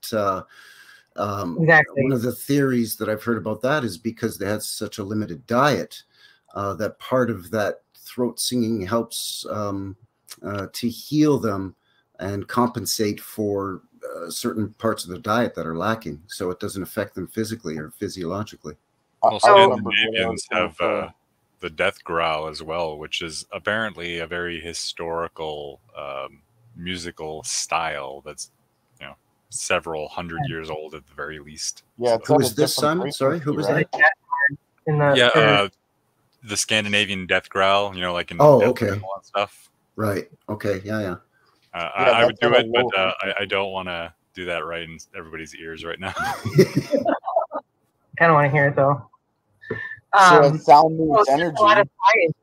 S4: exactly.
S3: One of the theories that I've heard about that is because they had such a limited diet, that part of that throat singing helps to heal them and compensate for certain parts of the diet that are lacking, so it doesn't affect them physically or physiologically.
S2: Well, Scandinavians have the death growl as well, which is apparently a very historical musical style that's several hundred years old at the very least.
S6: Yeah,
S3: who is this, Simon? Sorry, who was that?
S2: The Scandinavian death growl, like in
S3: okay,
S2: and stuff.
S3: Right. Okay. Yeah.
S2: I would do it, but I don't want to do that right in everybody's ears right now.
S4: I don't want to hear it though.
S6: Sound moves energy.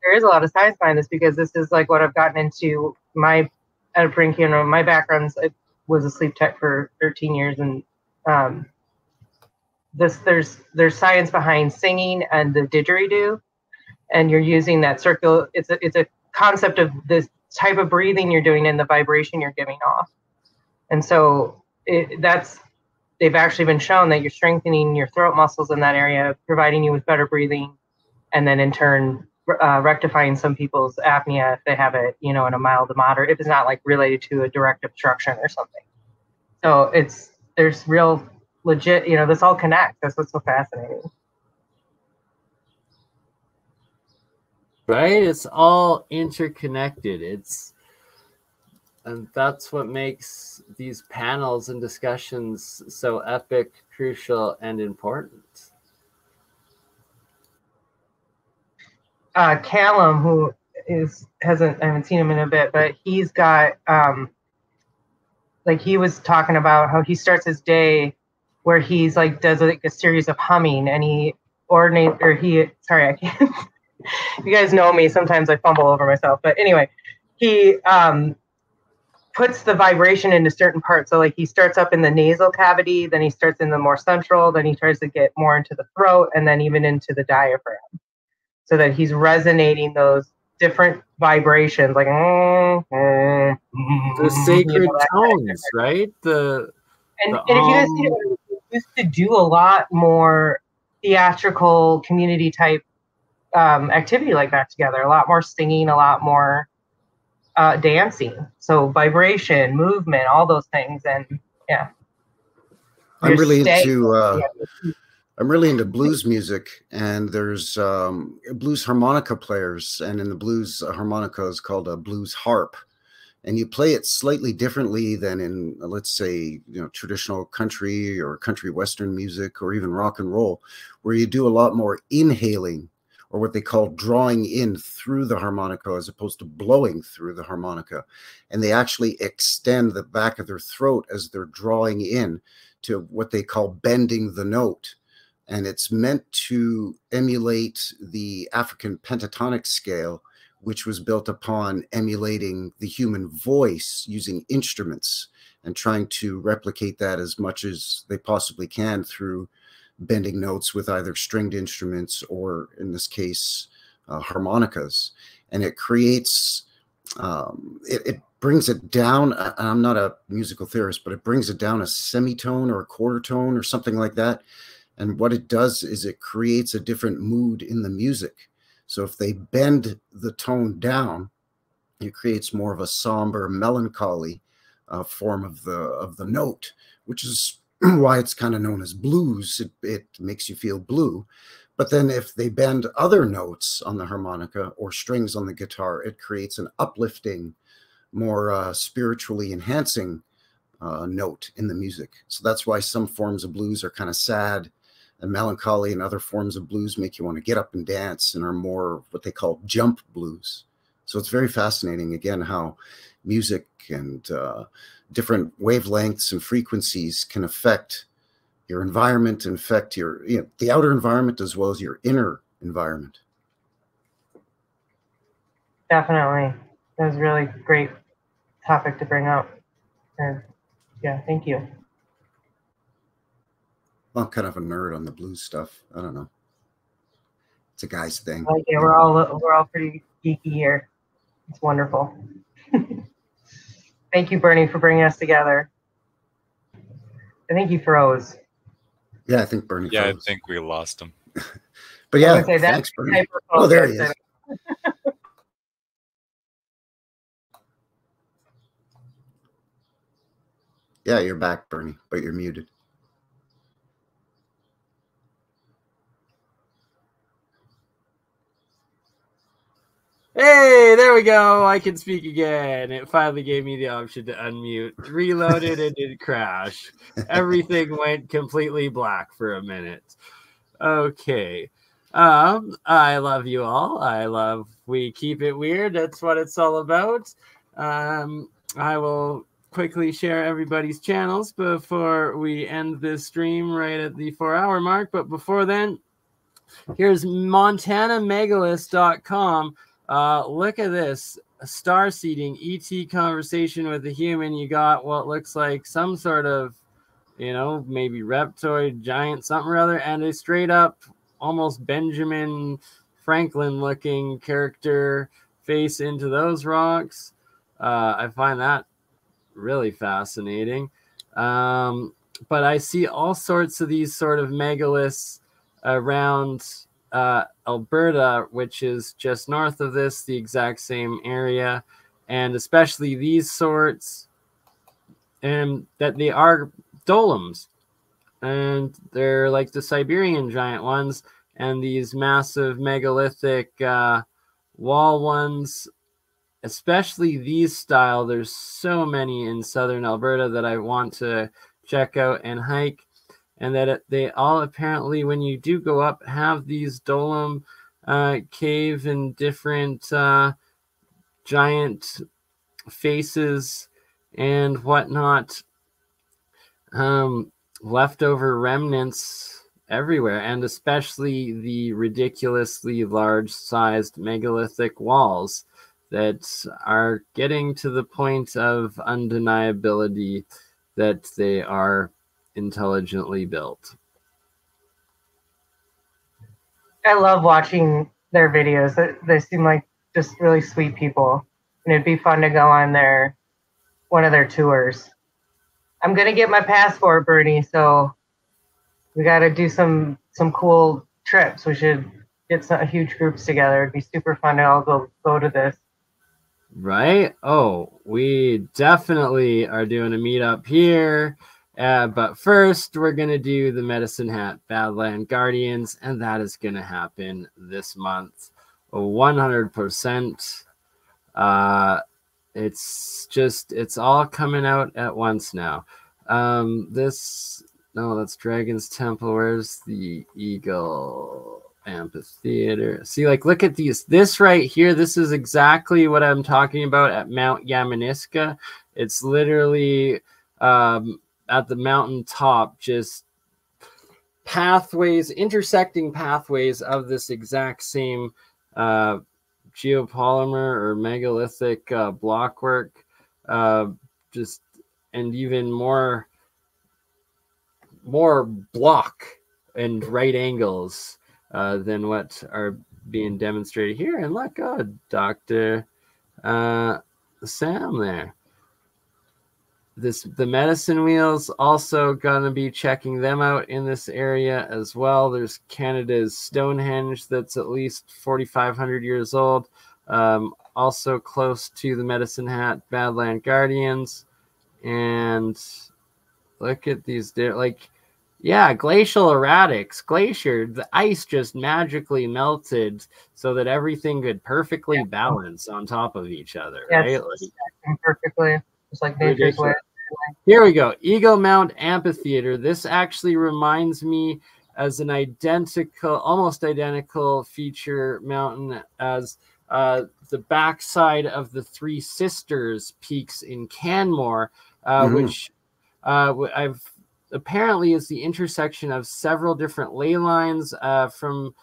S4: There is a lot of science behind this, because this is like what I've gotten into. My background, I was a sleep tech for 13 years, and there's science behind singing and the didgeridoo, and you're using that circle. It's a concept of this type of breathing you're doing and the vibration you're giving off. And so they've actually been shown that you're strengthening your throat muscles in that area, providing you with better breathing, and then in turn rectifying some people's apnea if they have it, in a mild to moderate, if it's not like related to a direct obstruction or something. So there's real legit, this all connects. That's what's so fascinating.
S5: Right? It's all interconnected. And that's what makes these panels and discussions so epic, crucial, and important.
S4: Callum, who I haven't seen him in a bit, but he's got he was talking about how he starts his day where he's does a series of humming, and sorry, I can't. You guys know me. Sometimes I fumble over myself. But anyway, he puts the vibration into certain parts. So he starts up in the nasal cavity, then he starts in the more central, then he tries to get more into the throat, and then even into the diaphragm, so that he's resonating those different vibrations, like
S5: the sacred tones, right?
S4: And if you guys see it, we used to do a lot more theatrical community type activity like that together, a lot more singing, a lot more dancing, so vibration, movement, all those things. And I
S3: I'm really into blues music, and there's blues harmonica players, and in the blues, a harmonica is called a blues harp, and you play it slightly differently than in, let's say, traditional country or country western music or even rock and roll, where you do a lot more inhaling, or what they call drawing in through the harmonica as opposed to blowing through the harmonica. And they actually extend the back of their throat as they're drawing in to what they call bending the note. And it's meant to emulate the African pentatonic scale, which was built upon emulating the human voice using instruments and trying to replicate that as much as they possibly can through bending notes with either stringed instruments or, in this case, harmonicas. And it creates, it brings it down. I'm not a musical theorist, but it brings it down a semitone or a quarter tone or something like that. And what it does is it creates a different mood in the music. So if they bend the tone down, it creates more of a somber, melancholy form of the note, which is why it's kind of known as blues. It makes you feel blue. But then if they bend other notes on the harmonica or strings on the guitar, it creates an uplifting, more spiritually enhancing note in the music. So that's why some forms of blues are kind of sad and melancholy, and other forms of blues make you want to get up and dance and are more what they call jump blues. So it's very fascinating, again, how music and different wavelengths and frequencies can affect your environment, and affect your, the outer environment as well as your inner environment.
S4: Definitely. That was a really great topic to bring up. And yeah, thank you.
S3: I'm kind of a nerd on the blues stuff. I don't know. It's a guy's thing.
S4: Yeah, we're all pretty geeky here. It's wonderful. Thank you, Bernie, for bringing us together. I think he froze.
S3: Yeah, I think Bernie froze.
S2: I think we lost him.
S3: But yeah, thanks, Bernie. Oh, there he is. Yeah, you're back, Bernie, but you're muted.
S5: Hey, there we go. I can speak again. It finally gave me the option to unmute. Reloaded and didn't crash. Everything went completely black for a minute. Okay. I love you all. We keep it weird. That's what it's all about. I will quickly share everybody's channels before we end this stream right at the 4-hour mark. But before then, here's MontanaMegalist.com. Look at this. A star seeding ET conversation with a human. You got what looks like some sort of, maybe reptoid, giant, something or other, and a straight up, almost Benjamin Franklin looking character face into those rocks. I find that really fascinating. But I see all sorts of these sort of megaliths around Alberta, which is just north of this, the exact same area, and especially these sorts, and that they are doloms, and they're like the Siberian giant ones, and these massive megalithic wall ones, especially these style. There's so many in southern Alberta that I want to check out and hike. And that they all apparently, when you do go up, have these dolom cave and different giant faces and whatnot, leftover remnants everywhere, and especially the ridiculously large-sized megalithic walls that are getting to the point of undeniability that they are intelligently built.
S4: I love watching their videos. They seem like just really sweet people, and it'd be fun to go on one of their tours. I'm gonna get my passport, Bernie, so we got to do some cool trips. We should get some huge groups together. It'd be super fun to all go to this.
S5: Right? Oh, we definitely are doing a meetup here. But first, we're going to do the Medicine Hat Badland Guardians, and that is going to happen this month. 100%. It's all coming out at once now. No, that's Dragon's Temple. Where's the Eagle Amphitheater? See, like, look at these. This right here, this is exactly what I'm talking about at Mount Yamaniska. It's literally at the mountain top, just pathways, intersecting pathways of this exact same geopolymer or megalithic blockwork, just and even more block and right angles than what are being demonstrated here. And look, Dr. Sam there. The medicine wheels also gonna be checking them out in this area as well. There's Canada's Stonehenge that's at least 4,500 years old, also close to the Medicine Hat Badland Guardians. And look at these, like, yeah, glacial erratics, glacier. The ice just magically melted so that everything could perfectly balance on top of each other, right?
S4: Like, perfectly. It's like nature's way.
S5: Here we go. Eagle Mount Amphitheater. This actually reminds me as an identical, almost identical feature mountain as the backside of the Three Sisters peaks in Canmore, which I've apparently is the intersection of several different ley lines from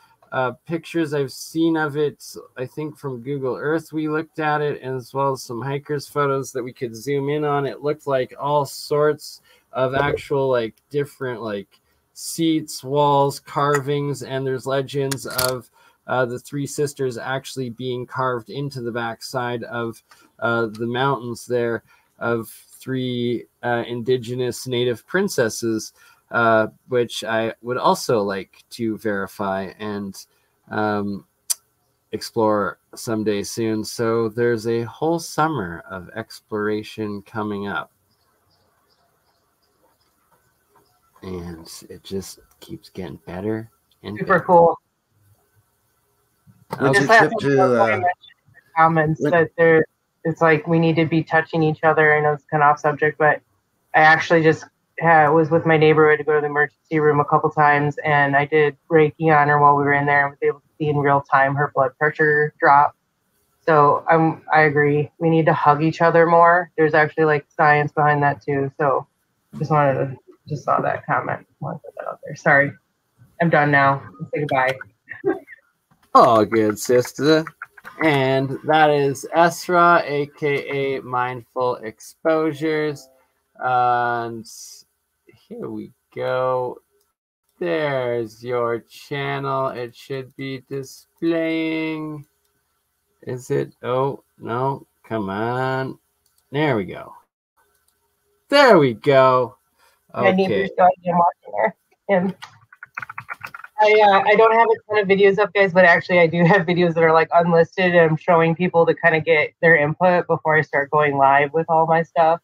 S5: pictures I've seen of it. I think from Google Earth we looked at it, as well as some hikers photos that we could zoom in on. It looked like all sorts of actual, like, different, like, seats, walls, carvings, and there's legends of the Three Sisters actually being carved into the backside of the mountains there, of three indigenous native princesses, which I would also like to verify and explore someday soon. So there's a whole summer of exploration coming up. And it just keeps getting better and
S4: super cool.
S3: Would you trip to
S4: comments that there, it's like we need to be touching each other. I know it's kind of off subject, but I actually just was with my neighbor. We had to go to the emergency room a couple times, and I did Reiki on her while we were in there, and was able to see in real time her blood pressure drop. So I agree. We need to hug each other more. There's actually, like, science behind that too. So just saw that comment. I want to put that out there. Sorry, I'm done now. Let's say goodbye.
S5: Oh, good, sister. And that is Esra, aka Mindful Exposures. And here we go. There's your channel. It should be displaying. Is it? Oh, no. Come on. There we go. There we go. Okay.
S4: My neighbor's dog, I'm watching her. And I don't have a ton of videos up, guys, but actually I do have videos that are, like, unlisted, and I'm showing people to kind of get their input before I start going live with all my stuff.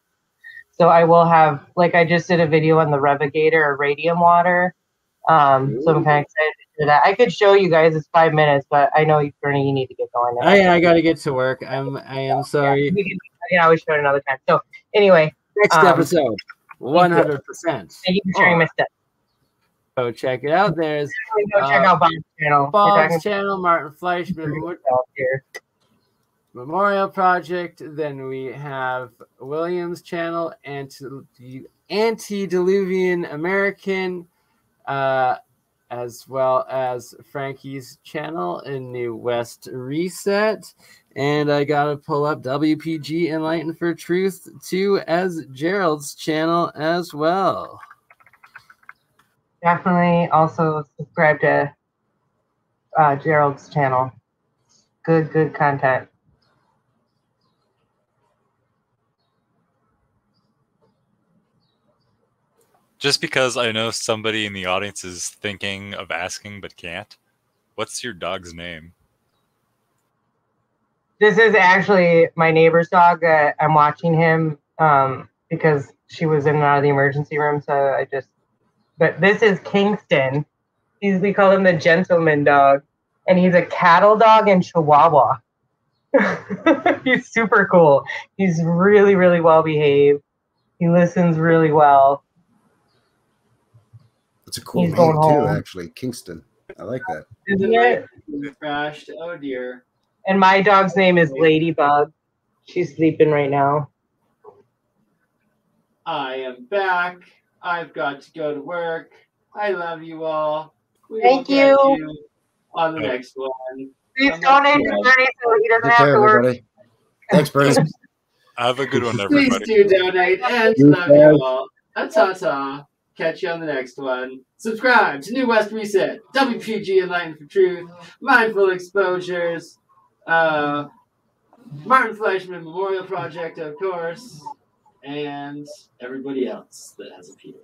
S4: So I will have, like, I just did a video on the Revigator or radium water. So I'm kind of excited to do that. I could show you guys. It's 5 minutes, but I know, Bernie, you need to get going now.
S5: I got to get to work. I am sorry.
S4: Yeah, I will show it another time. So anyway,
S5: next episode, 100%.
S4: Thank you for sharing my stuff.
S5: Go check it out. There's
S4: go check out Bob's channel.
S5: Bob's channel, Martin Fleischman Memorial Project. Then we have William's channel, Antediluvian American, as well as Frankie's channel in New West Reset. And I gotta pull up WPG Enlightened for Truth too, as Gerald's channel as well.
S4: Definitely also subscribe to Gerald's channel. Good content.
S2: Just because I know somebody in the audience is thinking of asking but can't, what's your dog's name?
S4: This is actually my neighbor's dog. I'm watching him. because she was in and out of the emergency room. So I just. But this is Kingston. We call him the gentleman dog, and he's a cattle dog and Chihuahua. He's super cool. He's really, really well behaved. He listens really well.
S3: It's a cool name too, actually. Kingston. I like that.
S4: Isn't it?
S9: Crashed. Oh dear.
S4: And my dog's name is Ladybug. She's sleeping right now.
S9: I am back. I've got to go to work. I love you all.
S4: Thank you.
S9: On the next one.
S4: Please donate to Bernie so he doesn't have to work.
S3: Thanks, Bernie.
S2: Have a good one, everybody.
S9: Please do donate and love you all. Ta-ta. Catch you on the next one. Subscribe to New West Reset, WPG Enlightened for Truth, Mindful Exposures, Martin Fleischman Memorial Project, of course, and everybody else that has appeared.